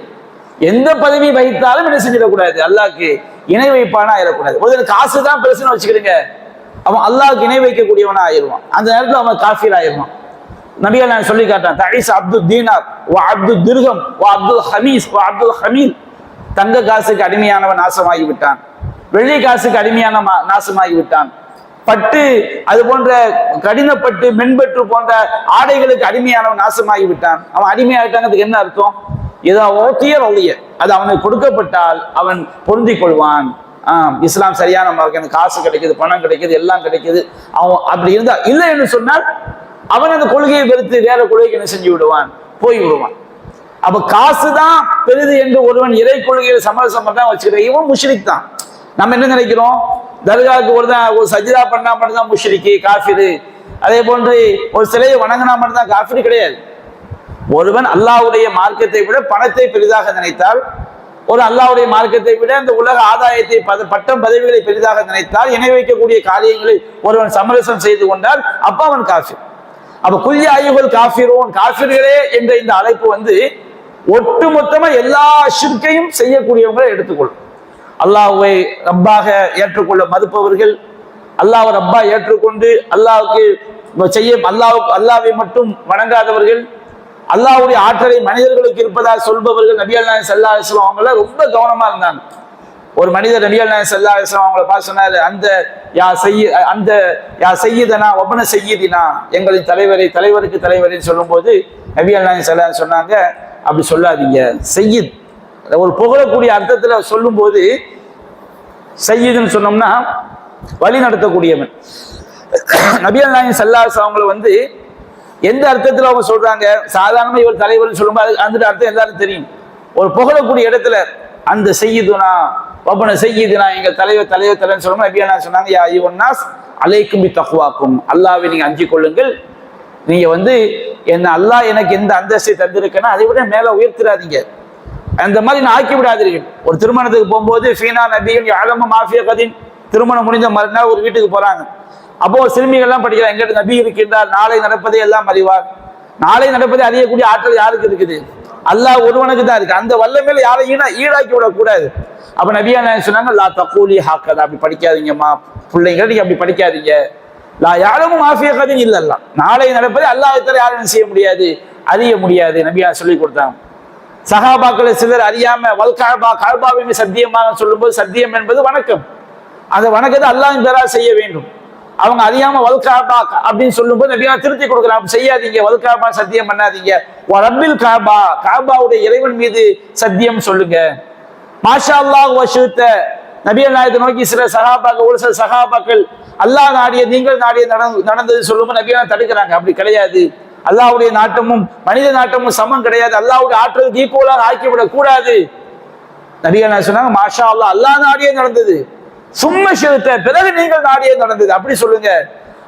எந்த பதவி வகித்தாலும் என்ன செஞ்சிடக்கூடாது, அல்லாஹ்க்கு இணை வைப்பானா ஆயிடக்கூடாது. ஒரு காசு தான் பெருசுன்னு வச்சுக்கிடுங்க, அவன் அல்லாஹ்க்கு இணை வைக்கக்கூடியவனா ஆயிடுவான். அந்த நேரத்தில் அவன் காஃபிர் ஆயிடுவான். நபிகள் நான் சொல்லி காட்டான், தஈஸ் அப்துல் தீனார் வ அப்துல் திர்ஹம் வ அப்துல் ஹமீஸ் வ அப்துல் ஹமீல். தங்க காசுக்கு அடிமையானவன் நாசமாகி விட்டான், வெள்ளி காசுக்கு அடிமையான நாசமாகி விட்டான், பட்டு அது போன்ற கடினப்பட்டு மென்பட்டு போன்ற ஆடைகளுக்கு அடிமையானவன் நாசமாகி விட்டான். அவன் அடிமையாகிட்டாங்கிறதுக்கு என்ன அர்த்தம், ஏதோ ஓட்டிய ஒழிய அது அவனுக்கு கொடுக்கப்பட்டால் அவன் பொருந்திக் கொள்வான். இஸ்லாம் சரியான மார்க்கம், எனக்கு காசு கிடைக்குது, பணம் கிடைக்குது, எல்லாம் கிடைக்குது. அவன் அப்படி இருந்தா இல்லை என்று சொன்னால் அவன் அந்த கொள்கையை வெறுத்து வேற கொள்கைக்கு என்ன செஞ்சு விடுவான், போய் விடுவான். அப்ப காசுதான் பெரிது என்று ஒருவன் இறை கொள்கையில் சமரசம் பண்ணா வச்சுக்கிறேன், இவன் முஷ்ரிக் தான். நம்ம என்ன நினைக்கிறோம், தர்காவுக்கு ஒரு சஜிதா பண்ணா மட்டும்தான் முஷ்ரிக்கு காஃபிரு, அதே போன்று ஒரு சிலையை வணங்கினா மட்டும்தான் காஃபிரு. கிடையாது. ஒருவன் அல்லாஹ்வுடைய மார்க்கத்தை விட பணத்தை பெரிதாக நினைத்தால், ஒரு அல்லாஹ்வுடைய மார்க்கத்தை விட இந்த உலக ஆதாயத்தை பட்டம் பதவிகளை பெரிதாக நினைத்தால், இணை வைக்கக்கூடிய காரியங்களை ஒருவன் சமரசம் செய்து கொண்டால் அப்ப அவன் காஃபிர். அப்ப குல்யா ஐயுகள் காஃபிரூன், காஃபிர்களே என்ற இந்த அழைப்பு ஒட்டுமொத்தமா எல்லா ஷிர்கையும் செய்யக்கூடியவங்களை எடுத்துக்கொள்ளும். அல்லாஹ்வை ரப்பாக ஏற்றுக்கொள்ள மறுப்பவர்கள், அல்லாஹ்வை ரப்பா ஏற்றுக்கொண்டு அல்லாஹ்வை மட்டும் வணங்காதவர்கள், அல்லாஹ்வுடைய ஆற்றலை மனிதர்களுக்கு இருப்பதாக சொல்பவர்கள். நபிகள் நாயகம் ஸல்லல்லாஹு அலைஹி வஸல்லம் அவங்கள ரொம்ப கவனமா இருந்தாங்க. ஒரு மனிதர் நபிகள் நாயகம் ஸல்லல்லாஹு அலைஹி வஸல்லம் அவங்கள பார்த்து சொன்னாரு, யா சையிதனா வபன சையிதினா, எங்களின் தலைவருக்கு தலைவரின்னு சொல்லும்போது நபிகள் நாயகம் ஸல்லல்லாஹு அலைஹி வஸல்லம் சொன்னாங்க, அப்படி சொல்லாதீங்க. சையித் ஒரு புகழக்கூடிய அர்த்தத்துல சொல்லும் போது, சையிதுன்னு சொன்னோம்னா வழி நடத்தக்கூடியவன். நபிகள் நாயகம் ஸல்லல்லாஹு அலைஹி வஸல்லம் அவங்களை எந்த அர்த்தத்துல அவங்க சொல்றாங்க, சாதாரணமா இவர் தலைவர் சொல்லும்போது அந்த அர்த்தம் எல்லாரும் தெரியும். ஒரு புகழக்கூடிய இடத்துல அந்த செய்யுதுனா வபன செய்யுதுனா, எங்கள் தலைவர் சொல்லும்போது நபிகள் நாயகம் சொன்னாங்க, யா அய்யுஹன்னாஸ் அலைக்கும் பித்தக்வாக்கும், அல்லாஹ்வை நீங்க அஞ்சிக் கொள்ளுங்கள். நீங்க என்ன அல்லாஹ் எனக்கு எந்த அந்தஸ்தை தந்திருக்கேன்னா அதை விட மேல உயர்த்திடாதீங்க, அந்த மாதிரி நான் ஆக்கி விடாதீர்கள். ஒரு திருமணத்துக்கு போகும்போது ஃபீனா நபியின் யாலம மாஃபியா கதின், திருமணம் முடிந்த மறுநாள் ஒரு வீட்டுக்கு போறாங்க. அப்போ சிறுமிகள்லாம் படிக்கிறாங்க, எங்கிட்ட நபி இருக்கின்றார், நாளை நடப்பதை எல்லாம் அறிவார். நாளை நடப்பதை அறியக்கூடிய ஆற்றல் யாருக்கு இருக்குது, அல்லாஹ் ஒருவனுக்கு தான் இருக்கு. அந்த வல்லமையில யாரையும் ஈடாக்கி விடக்கூடாது. அப்ப நபியா சொன்னாங்க, லா தக்கூலி ஹாக்கதா, அப்படி படிக்காதீங்கம்மா பிள்ளைங்க, நீங்க அப்படி படிக்காதீங்க. லா யாலமும் மாஃபியா கதின் இல்லல்லா, நாளை நடப்பதை அல்லாஹ் தஆலா யாரும் செய்ய முடியாது, அறிய முடியாது. நபியா சொல்லி கொடுத்தாங்க. சஹாபாக்களை சிலர் அறியாம காபாவை சத்தியமாக சொல்லும்போது, சத்தியம் என்பது வணக்கம், அந்த வணக்கத்தை அல்லாஹ்வின் பேரால் செய்ய வேண்டும். அவங்க அறியாம வல்காபா அப்படின்னு சொல்லும்போது நபியா திருத்தி கொடுக்கலாம், செய்யாதீங்க, வல்காபா சத்தியம் பண்ணாதீங்க, ரப்பில் காபா, காபாவுடைய இறைவன் மீது சத்தியம் சொல்லுங்க. மாஷா அல்லாஹ் வஷுத்த, நபிகள் நாயகத்தை நோக்கி சில சஹாபாக்கள், ஒரு சில சஹாபாக்கள் அல்லாஹ் நாடிய நீங்கள் நாடிய நடந்தது சொல்லும்போது நபியா தடுக்கிறாங்க. அப்படி கிடையாது, அல்லாஹ்வுடைய நாட்டமும் மனித நாட்டமும் சமம் கிடையாது, அல்லாஹ்வுடைய ஆற்றலுக்கு ஈக்குவலாக ஆக்கிவிடக் கூடாது. நபிகள் நாயகம் சொன்னாங்க, மாஷா அல்லாஹ், அல்லாஹ் நாடியே நடந்தது, சும்மா செலுத்த பிறகு நீங்கள் நாடியே நடந்தது, அப்படி சொல்லுங்க.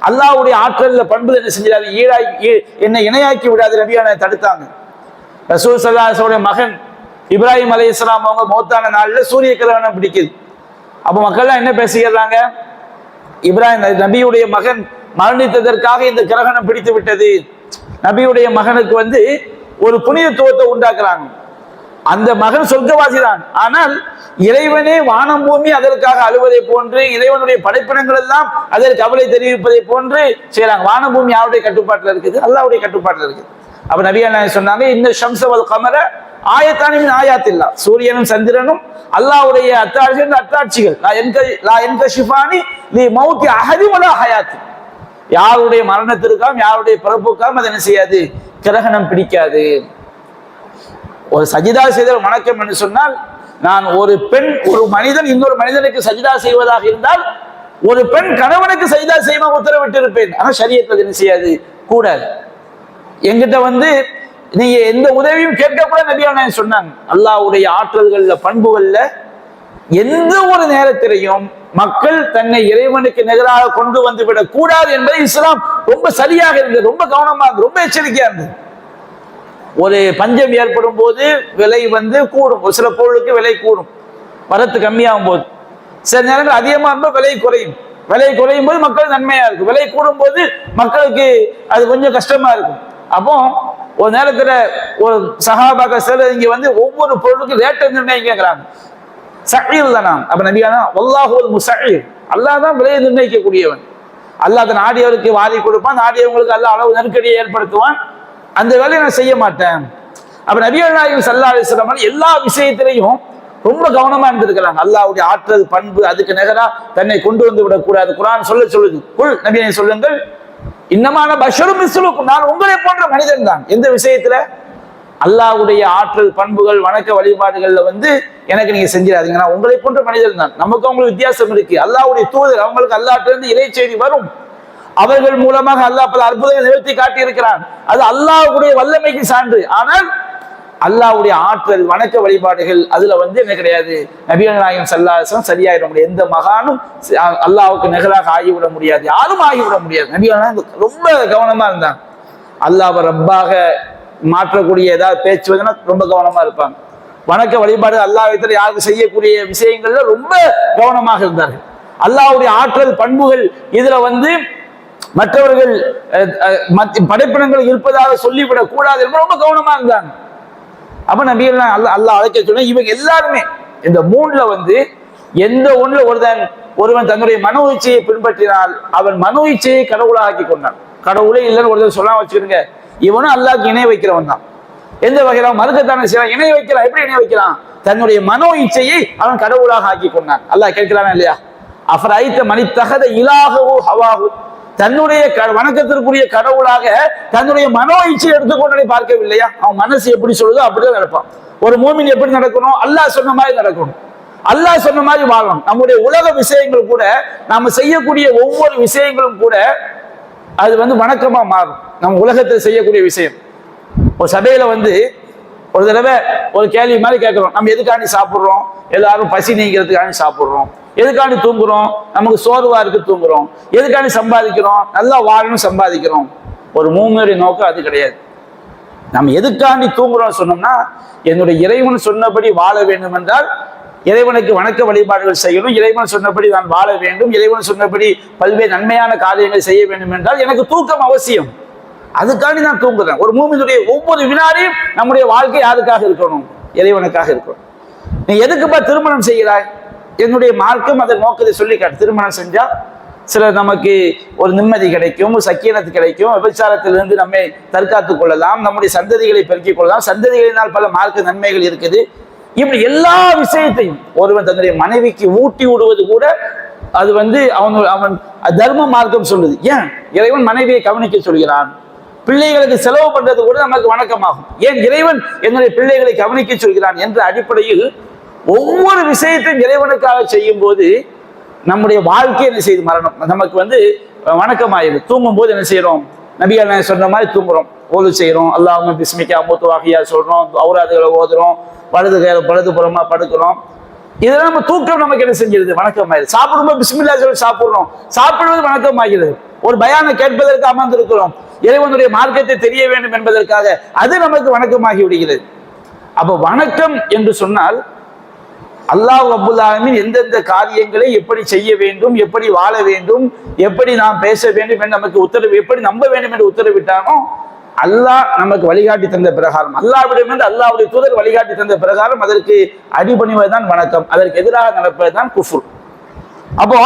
அல்லாஹ்வுடைய ஆற்றல்ல பண்பு என்ன செஞ்சாரு, என்னை இணையாக்கி விடாது நபியான தடுத்தாங்க. ரசூல் ஸல்லல்லாஹு அலைஹி வஸல்லம் மகன் இப்ராஹிம் அலைஹிஸ்ஸலாம் அவங்க மௌத்தான நாள்ல சூரிய கிரகணம் பிடிக்குது. அப்ப மக்கள்லாம் என்ன பேசிக்கிறாங்க, இப்ராஹிம் நபியுடைய மகன் மரணித்ததற்காக இந்த கிரகணம் பிடித்து விட்டது. நபியுடைய மகனுக்கு ஒரு புனிதத்துவத்தை உண்டாக்குறாங்க. அந்த மகன் சொர்க்கவாசி தான். ஆனால் இறைவனே வானம் பூமி அதற்காக அழுவதை போன்று, இறைவனுடைய படைப்பினங்கள் எல்லாம் அதற்கு கவலை தெரிவிப்பதை போன்று செய்யறாங்க. வானம் பூமி யாருடைய கட்டுப்பாட்டில் இருக்குது? அல்லாஹ்வுடைய கட்டுப்பாட்டில் இருக்குது. அப்ப நபிகள் நாயகம் சொன்னாங்க, இந்த ஷம்ஸ வல் கமர ஆயத்தானின் ஆயாத்தில்லா, சூரியனும் சந்திரனும் அல்லாஹ்வுடைய அத்தாட்சிகள். லா என்கஷிஃபானி லி மௌத்தி அஹதி வலா ஹயாத்தி, யாருடைய மரணத்திற்காம் யாருடைய பிறப்புக்காம் அது என்ன செய்யாது, கிரகணம் பிடிக்காது. ஒரு சஜிதா செய்தல் வணக்கம் என்று சொன்னால், நான் ஒரு பெண் ஒரு மனிதன் இன்னொரு மனிதனுக்கு சஜிதா செய்வதாக இருந்தால் ஒரு பெண் கணவனுக்கு சஜிதா செய்ய உத்தரவிட்டு இருப்பேன். ஆனால் ஷரியத்தில் என்ன செய்யாது, கூடாது. என்கிட்ட வந்து நீங்க எந்த உதவியும் கேட்கக்கூட நபிகள் நாயகம் சொன்னாங்க. அல்லாஹ்வுடைய ஆற்றல்கள்ல பண்புகள்ல எந்த ஒரு நேரத்திலையும் மக்கள் தன்னை இறைவனுக்கு நிகராக கொண்டு வந்து விடக் கூடாது என்பதை இஸ்லாம் ரொம்ப சரியாக இருந்தது, ரொம்ப கவனமா இருந்தது, ரொம்ப எச்சரிக்கையா இருந்தது. ஒரு பஞ்சம் ஏற்படும் போது விலை வந்து கூடும், சில பொருளுக்கு விலை கூடும், வரத்து கம்மியாகும் போது. சில நேரங்கள் அதிகமா இருக்கும்போது விலை குறையும், விலை குறையும் போது மக்கள் நன்மையா இருக்கும், விலை கூடும் போது மக்களுக்கு அது கொஞ்சம் கஷ்டமா இருக்கும். அப்போ ஒரு நேரத்துல ஒரு சஹாபாக்கள் சிலர் இங்க வந்து ஒவ்வொரு பொருளுக்கும் ரேட்டை நிர்ணயிக்கிறாங்க. சஹீர் தானா? அப்ப நபியானா வல்லாஹுல் முஸஹீர், அல்லாஹ் தான் விலையை நிர்ணயிக்கக்கூடியவன். அல்லாஹ் தன் நாடியவருக்கு வாரி கொடுப்பான், நாடியவங்களுக்கு அல்லாஹ் அளவு நெருக்கடியை ஏற்படுத்துவான். அந்த வேலையை நான் செய்ய மாட்டேன். அப்ப நபிகள் நாயகம் ஸல்லல்லாஹு அலைஹி வஸல்லம் எல்லா விஷயத்திலையும் ரொம்ப கவனமா இருந்திருக்கிறாங்க. அல்லாஹ்வுடைய ஆற்றல் பண்பு அதுக்கு நிகரா தன்னை கொண்டு வந்து விடக்கூடாது. குர்ஆன் சொல்லுது, குல் நபியை சொல்லுங்கள், இன்னமான பஷரும் மிஸ்லுக்கும், நான் உங்களை போன்ற மனிதன் தான். எந்த விஷயத்துல? அல்லாஹ்வுடைய ஆற்றல் பண்புகள் வணக்க வழிபாடுகள்ல வந்து எனக்கு நீங்க செஞ்சிடாதீங்க, நான் உங்களை போன்ற மனிதன் தான். நமக்கு அவங்களுக்கு வித்தியாசம் இருக்கு. அல்லாஹ்வுடைய தூதர், அவங்களுக்கு அல்லாஹ்ட்ட இருந்து இறை செய்தி வரும், அவர்கள் மூலமாக அல்லாஹ் பல அற்புதங்களை நிகழ்த்தி காட்டி இருக்கிறான். அது அல்லாஹ்வுடைய வல்லமைக்கு சான்று. ஆனால் அல்லாஹ்வுடைய ஆற்றல் வணக்க வழிபாடுகள் அதுல வந்து என்ன கிடையாது, நபிகள் நாயகம் ஸல்லல்லாஹு அலைஹி வஸல்லம் சரியாயிட முடியாது. எந்த மகானும் அல்லாஹ்வுக்கு நிகராக ஆகிவிட முடியாது, யாரும் ஆகிவிட முடியாது. நபிகள் நாயகம் ரொம்ப கவனமா இருந்தாங்க. அல்லாஹ்வை ரப்பாக மாற்றக்கூடிய ஏதாவது பேச்சு வந்து ரொம்ப கவனமா இருப்பாங்க. வணக்க வழிபாடு அல்லாஹ்வை யாருக்கு செய்யக்கூடிய விஷயங்கள்ல ரொம்ப கவனமாக இருந்தார்கள். அல்லாஹ்வுடைய ஆற்றல் பண்புகள் இதுல வந்து மற்றவர்கள் படைப்பினங்கள் இருப்பதாக சொல்லிவிடக் கூடாது என்று ரொம்ப கவனமா இருந்தாங்க. அப்ப நபிகள் அல்லாஹ் அழைக்க சொன்ன இவங்க எல்லாருமே இந்த மூணுல வந்து எந்த ஒண்ணுல ஒருவன் தன்னுடைய மனோ இச்சையை பின்பற்றினால் அவன் மனோ இச்சையை கடவுளாக ஆக்கி கொண்டான். கடவுளே இல்லைன்னு ஒருத்தர் சொல்ல வச்சுருங்க, இவனும் அல்லாஹ்க்கு இணை வைக்கிறவன் தான். எந்த வகையில மறுக்கத்தானே செய்யலாம், இணை வைக்கலாம். எப்படி இணை வைக்கலாம்? தன்னுடைய மனோ இச்சையை அவன் கடவுளாக ஆக்கி கொண்டான். அல்லாஹ் கேட்கிறானா இல்லையா? அஃபரைத மனி தகத இலாஹு ஹவாஹு, தன்னுடைய வணக்கத்திற்குரிய கடவுளாக தன்னுடைய மனோ இச்சையை எடுத்துக்கொண்டதை பார்க்கவில்லையா? அவன் மனசு எப்படி சொல்லுதோ அப்படிதான் நடப்பான். ஒரு மூமின் எப்படி நடக்கணும்? அல்லாஹ் சொன்ன மாதிரி நடக்கணும், அல்லாஹ் சொன்ன மாதிரி வாழணும். நம்முடைய உலக விஷயங்கள் கூட, நாம செய்யக்கூடிய ஒவ்வொரு விஷயங்களும் கூட அது வந்து வணக்கமா மாறும். நம்ம உலகத்தில் செய்யக்கூடிய விஷயம். ஒரு சபையில வந்து ஒரு தடவை ஒரு கேள்வி மாதிரி கேட்கிறோம், நம்ம எதுக்காண்டி சாப்பிட்றோம்? எல்லாரும் பசி நீங்கிறதுக்காண்டி சாப்பிட்றோம். எதுக்காண்டி தூங்குறோம்? நமக்கு சோர்வா இருக்கு தூங்குறோம். எதுக்காண்டி சம்பாதிக்கிறோம்? நல்லா வாழணும் சம்பாதிக்கிறோம். ஒரு மூமினுடைய நோக்கம் அது கிடையாது. நம்ம எதுக்காண்டி தூங்குறோம் சொன்னோம்னா, என்னுடைய இறைவன் சொன்னபடி வாழ வேண்டும் என்றால் இறைவனுக்கு வணக்க வழிபாடுகள் செய்யணும், இறைவன் சொன்னபடி நான் வாழ வேண்டும், இறைவன் சொன்னபடி பல்வேறு நன்மையான காரியங்களை செய்ய வேண்டும் என்றால் எனக்கு தூக்கம் அவசியம். அதுக்காண்டி நான் தூங்குறேன். ஒரு மூமினுடைய ஒவ்வொரு வினாடியும் நம்முடைய வாழ்க்கை யாருக்காக இருக்கணும்? இறைவனுக்காக இருக்கணும். நீ எதுக்குப்பா திருமணம் செய்கிறாய்? என்னுடைய மார்க்கம் அதை நோக்கத்தை சொல்லி காட்டு. திருமணம் செஞ்சா சில நமக்கு ஒரு நிம்மதி கிடைக்கும், ஒரு சக்கீனத்து கிடைக்கும், விபச்சாரத்திலிருந்து நம்மை தற்காத்துக் கொள்ளலாம், நம்முடைய சந்ததிகளை பெருக்கிக் கொள்ளலாம், சந்ததிகளினால் பல மார்க்க நன்மைகள் இருக்குது. இப்படி எல்லா விஷயத்தையும் ஒருவன் தன்னுடைய மனைவிக்கு ஊட்டி விடுவது கூட அது வந்து அவன் தர்ம மார்க்கம் சொல்லுது. ஏன் இறைவன் மனைவியை கவனிக்க சொல்கிறான்? பிள்ளைகளுக்கு செலவு பண்றது கூட நமக்கு வணக்கமாகும். ஏன் இறைவன் என்னுடைய பிள்ளைகளை கவனிக்க சொல்கிறான் என்ற அடிப்படையில் ஒவ்வொரு விஷயத்தையும் இறைவனுக்காக செய்யும் போது நம்முடைய வாழ்க்கை என்ன செய்து மரணம் நமக்கு வந்து வணக்கமாயிரு. தூங்கும் போது என்ன செய்யறோம்? நபிகள் நாயகம் சொன்ன மாதிரி தூங்குறோம், ஓது செய்யறோம், அல்லாஹும்ம பிஸ்மிகா மூத்துவாகியா சொல்றோம், ஔராதுகளை ஓதுறோம், வலதுபுறமா படுக்கிறோம். இதெல்லாம் நம்ம தூக்கம் நமக்கு என்ன செஞ்சிருது? வணக்கமாயிருது. சாப்பிடும்போது பிஸ்மில்லா சொல்லி சாப்பிடுறோம், சாப்பிடுவது வணக்கமாகிறது. ஒரு பயானை கேட்பதற்கு அமர்ந்திருக்கிறோம், இறைவனுடைய மார்க்கத்தை தெரிய வேண்டும் என்பதற்காக, அது நமக்கு வணக்கமாகி விடுகிறது. அப்ப வணக்கம் என்று சொன்னால் அல்லாஹ் ரப்புல் ஆலமீன் எந்தெந்த காரியங்களை எப்படி செய்ய வேண்டும், எப்படி வாழ வேண்டும், எப்படி நாம் பேச வேண்டும் என்று நமக்கு உத்தரவு, எப்படி நம்ப வேண்டும் என்று உத்தரவிட்டானோ அல்லாஹ் நமக்கு வழிகாட்டி தந்த பிரகாரம், அல்லாஹ்விடமிருந்து அல்லாஹ்வுடைய தூதர் வழிகாட்டி தந்த பிரகாரம் அதற்கு அடிபணிவதுதான் வணக்கம், அதற்கு எதிராக நடப்பதுதான் குஃப்ர். அப்போ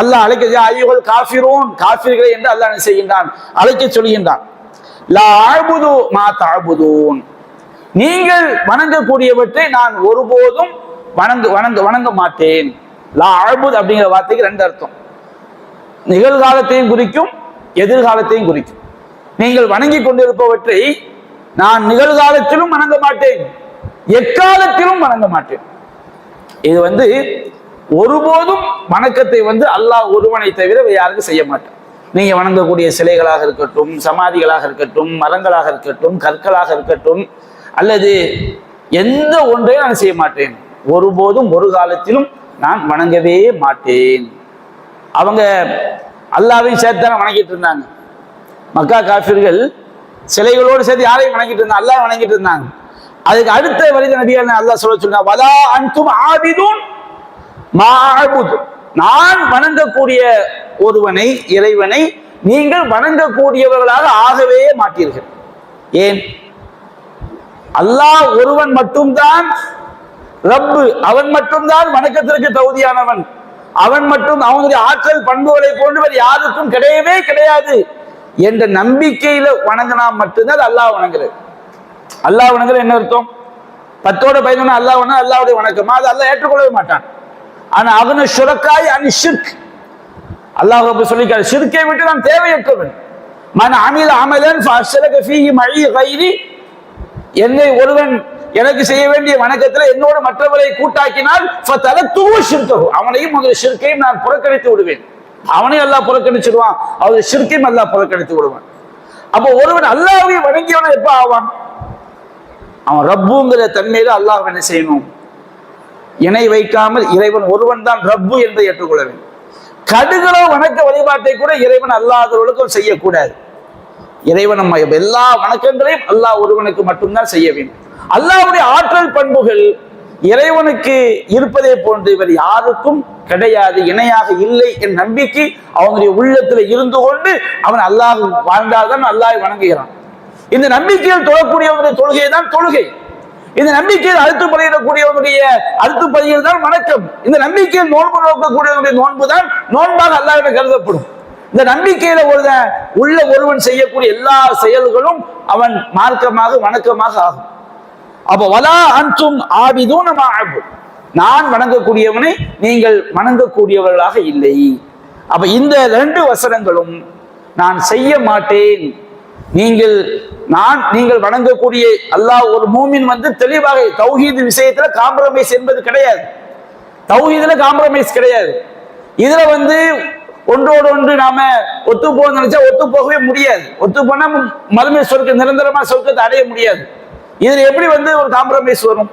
அல்லாஹ் அழைக்க ஐயுகள் காஃபிரூன், காஃபிர்களை என்று அல்லாஹ் என்ன செய்கின்றான், அழைக்க சொல்கின்றான். லா அஅ்புது மா தஅ்புதூன், நீங்கள் வணங்கக்கூடியவற்றை நான் ஒருபோதும் வணங்க மாட்டேன். லா அஅ்புத் அப்படிங்கிற வார்த்தைக்கு ரெண்டு அர்த்தம், நிகழ்காலத்தையும் குறிக்கும் எதிர்காலத்தையும் குறிக்கும். நீங்கள் வணங்கி கொண்டிருப்பவற்றை நான் நிகழ்காலத்திலும் வணங்க மாட்டேன், எக்காலத்திலும் வணங்க மாட்டேன். இது ஒருபோதும் வணக்கத்தை அல்லாஹ் ஒருவனை தவிர யாருக்கும் செய்ய மாட்டேன். நீங்க வணங்கக்கூடிய சிலைகளாக இருக்கட்டும், சமாதிகளாக இருக்கட்டும், மரங்களாக இருக்கட்டும், கற்களாக இருக்கட்டும், அல்லது எந்த ஒன்றையும் நான் செய்ய மாட்டேன், ஒருபோதும் ஒரு காலத்திலும் நான் வணங்கவே மாட்டேன். அவங்க அல்லாஹ்வையும் சேர்த்தான வணங்கிட்டு இருந்தாங்க. மக்கா காஃபிர்கள் சிலைகளோடு சேர்த்து யாரையும் வணங்கிட்டு இருந்தாங்க, அல்லாஹ் வணங்கிட்டு இருந்தாங்க. அதுக்கு அடுத்த வரித நபிகள் அல்லாஹ் சொல்ல சொன்னாங்க, வலா அன்தும் ஆபிதுன் மா அஅ்புது, நான் வணங்கக்கூடிய ஒருவனை, இறைவனை நீங்கள் வணங்கக்கூடியவர்களாக ஆகவே மாட்டீர்கள். ஏன்? அல்லாஹ் ஒருவன் மட்டும்தான் ரப்பு, அவன் மட்டும்தான் வணக்கத்திற்கு தகுதியானவன், அவன் மட்டும் அவனுடைய ஆற்றல் பண்புகளை போன்றவர் யாருக்கும் கிடையவே கிடையாது என்ற நம்பிக்கையில வணங்கினா மட்டும்தான் அல்லாஹ் வணங்குறது. அல்லாஹ் வணங்குறது என்ன அர்த்தம்? 10ஓட 11 அல்லாஹ் வணங்க அல்லாஹ்வுடைய வணக்கமா, அது அல்லாஹ் ஏற்றுக்கொள்ளவே மாட்டான். ஆனா அவனு ஷுரக்காய் அனி ஷிர்க், அல்லாஹ் அப்படி சொல்லிக்காரு, ஷிர்க்கை விட்டு நான் தேவையற்றவன். மன் அமில அமலன் ஃபஅஷ்ரக ஃபீஹி மஇ கைரி, என்னை ஒருவன் எனக்கு செய்ய வேண்டிய வணக்கத்தில் என்னோடு மற்றவரை கூட்டாக்கினால் ஃபதரத்துஹு ஷிர்கஹு, அவனையும் முதல் ஷிர்க்கையும் நான் புறக்கணித்து விடுவேன். அவனையும் அல்லாஹ் புறக்கணிச்சிடுவான், அவருடைய ஷிர்க்கையும் அல்லாஹ் புறக்கணித்து விடுவான். அப்போ ஒருவன் அல்லாஹ்வை வணங்கியவன் எப்ப ஆவான்? அவன் ரப்புங்கிற தன்மையில அல்லாஹ் என்ன செய்யணும், இணை வைக்காமல் இறைவன் ஒருவன் தான் ரப்பு என்பதை ஏற்றுக்கொள்ள வேண்டும். கடுகளோ வணக்க வழிபாட்டை கூட இறைவன் அல்லாதவர்களுக்கும் செய்யக்கூடாது. இறைவன் நம்ம எல்லா வணக்கங்களையும் அல்லாஹ் ஒருவனுக்கு மட்டும்தான் செய்ய வேண்டும். அல்லாஹ்வுடைய ஆற்றல் பண்புகள் இறைவனுக்கு இருப்பதை போன்று இவர் யாருக்கும் கிடையாது, இணையாக இல்லை என் நம்பிக்கை அவனுடைய உள்ளத்துல இருந்து கொண்டு அவன் அல்லாஹ் வாழ்ந்தால்தான் அல்லாஹ் வணங்குகிறான். இந்த நம்பிக்கையில் தொழக்கூடியவனுடைய தொழுகை தான் தொழுகை. இந்த நம்பிக்கையில் அழுத்து பலியிடக்கூடியவனுடைய அழுத்து பலியில் தான் வணக்கம். இந்த நம்பிக்கையில் நோன்பு நோக்கக்கூடியவனுடைய நோன்பு தான் நோன்பாக அல்லாஹ்விட கருதப்படும். இந்த நம்பிக்கையில ஒருவன் செய்யக்கூடிய எல்லா செயல்களும் அவன் மார்க்கமாக வணக்கமாக ஆகும். அப்ப வலா அன்தும் ஆபிதுன மா அஅ்புது, நான் வணங்கக்கூடியவனை நீங்கள் வணங்கக்கூடியவர்களாக இல்லை. அப்ப இந்த 2 வசனங்களும் நான் செய்ய மாட்டேன், நீங்கள் வணங்கக்கூடிய அல்லாஹ், ஒரு மூமின் தெளிவாக தௌஹீத் விஷயத்துல காம்ப்ரமைஸ் என்பது கிடையாது. தௌஹீதுல காம்ப்ரமைஸ் கிடையாது. இதுல ஒன்றோடு ஒன்று நாம ஒத்து போக நினைச்சா ஒத்து போகவே முடியாது. ஒத்து போனா மறுமை சொர்க்க நிரந்தரமா சொர்க்கத்தை அடைய முடியாது. இதுல எப்படி ஒரு காம்ப்ரமைஸ் வரும்?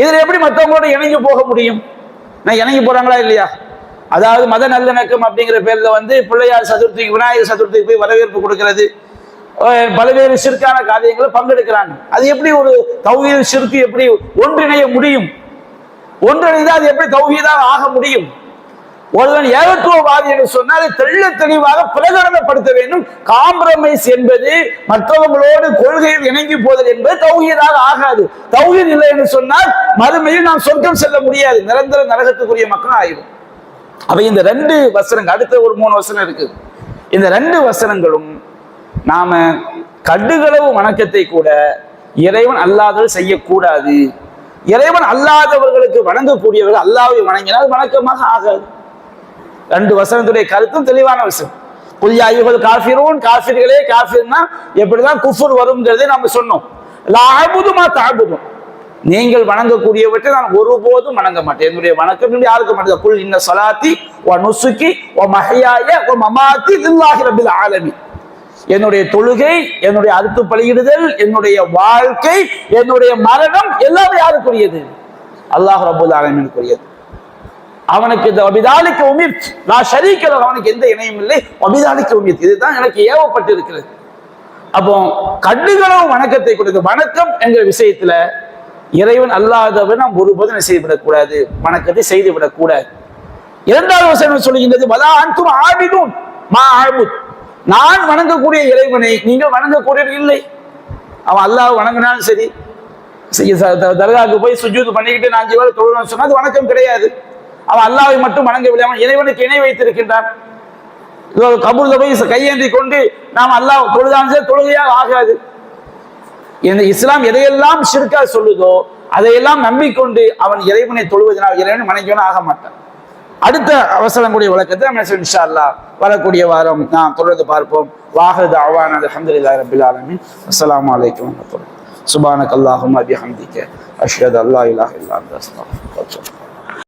இதுல எப்படி மற்றவங்களோட இணங்கி போக முடியும்? நான் இணங்கி போறாங்களா இல்லையா? அதாவது மத நல்லிணக்கம் அப்படிங்கிற பேர்ல பிள்ளையார் சதுர்த்திக்கு, விநாயகர் சதுர்த்திக்கு போய் வரவேற்பு கொடுக்கிறது, பல்வேறு சிறுக்கான காரியங்களை பங்கெடுக்கிறாங்க. அது எப்படி ஒரு தௌஹீத் ஷிர்க் எப்படி ஒன்றிணைய முடியும்? ஒன்றிணைந்தா அது எப்படி தௌஹீதாக ஆக முடியும்? ஒருவன் ஏகத்துவவாதி என்று சொன்னால் தெள்ள தெளிவாக பிரகடனப்படுத்த வேண்டும். காம்ப்ரமைஸ் என்பது மற்றவங்களோடு கொள்கையில் இணங்கி போதல் என்பது தௌஹீதாக ஆகாது. தௌஹீத் இல்லை என்று சொன்னால் மறுமையில் நாம் சொர்க்கம் செல்ல முடியாது, நிரந்தர நரகத்துக்குரிய மக்கள் ஆயிடும். அப்ப இந்த 2 வசனங்கள், அடுத்த ஒரு 3 வசனம் இருக்கு. இந்த 2 வசனங்களும் நாம கடுகளவு வணக்கத்தை கூட இறைவன் அல்லாதவர்கள் செய்யக்கூடாது. இறைவன் அல்லாதவர்களுக்கு வணங்கக்கூடியவர்கள் அல்லாஹ்வை வணங்கினால் வணக்கமாக ஆகாது. 2 வசனத்துடைய கருத்தும் தெளிவான விஷயம். குல் யா அய்யுஹல் காஃபிரூன், காஃபிர்களே, காஃபிர்னா எப்படிதான் குஃப்ர் வரும்ங்கிறதை நாம சொன்னோம். லா அஅ்புது மா தஅ்புதுன், நீங்கள் வணங்கக்கூடியவற்றை நான் ஒருபோதும் வணங்க மாட்டேன். என்னுடைய வணக்கம் யாருக்கு மட்டும்? குல் இன்ன ஸலாத்தி வ நுசுகி வ மஹ்யாய வ மமாத்தி லில்லாஹி ரப்பில் ஆலமீன், என்னுடைய தொழுகை, என்னுடைய அறுத்து பலியிடுதல், என்னுடைய வாழ்க்கை, என்னுடைய மரணம் எல்லாமே யாருக்குரியது? அல்லாஹ் ரப்பல் ஆலமீனுக்குரியது. அவனுக்கு அபிதாலிக்க உமித் லா ஷரீக லஹு, அவனுக்கு எந்த இணையும் இல்லை. அபிதாலிக்க உமித், இதுதான் எனக்கு ஏவப்பட்டு இருக்கிறது. அப்போ கடுகளவு வணக்கத்தை கொடுத்து, வணக்கம் என்கிற விஷயத்துல இறைவன் அல்லாதவன் நாம் ஒருபோதும் செய்துவிடக்கூடாது, வணக்கத்தை செய்துவிடக் கூடாது. 2வது வசனம் சொல்லுகின்றது, வலா அன்தும் ஆபிதுன் மா அஅ்புது, நான் வணங்கக்கூடிய இறைவனை நீங்கள் வணங்கக்கூடியது இல்லை. அவன் அல்லாஹ் வணங்கினாலும் சரி, தர்காவுக்கு போய் சுஜூது பண்ணிக்கிட்டு நான் 5 வேளை தொழுவேன்னு சொன்னா அது வணக்கம் கிடையாது. அவன் அல்லாஹ்வை மட்டும் வணங்கவில்லை, அவன் இறைவனுக்கு இணை வைத்திருக்கின்றான். கபூர்ல போய் கையேந்தி கொண்டு நாம் அல்லாஹ் தொழுதான் தொழுகையாக ஆகாது. இந்த இஸ்லாம் எதையெல்லாம் ஷிர்கா சொல்லுதோ அதையெல்லாம் நம்பிக்கொண்டு அவன் இறைவனை தொழுவதனால் இறைவன் வணங்கியவன் ஆக மாட்டான். அடுத்த அவசரங்களுடைய விளக்கத்தை நம்ம இன்ஷா அல்லாஹ் வரக்கூடிய வாரம் நாம் தொடர்ந்து பார்ப்போம். வாஹிரு தஅவானா அல்ஹம்துலில்லாஹி ரப்பில் ஆலமீன். அஸ்ஸலாமு அலைக்கும் வரஹ்மத்துல்லாஹி சுப்ஹானக அல்லாஹும்ம பிஹம்திக அஷ்ஹது அல்லா இலாஹா இல்லா அன்த அஸ்தக்ஃபிருக.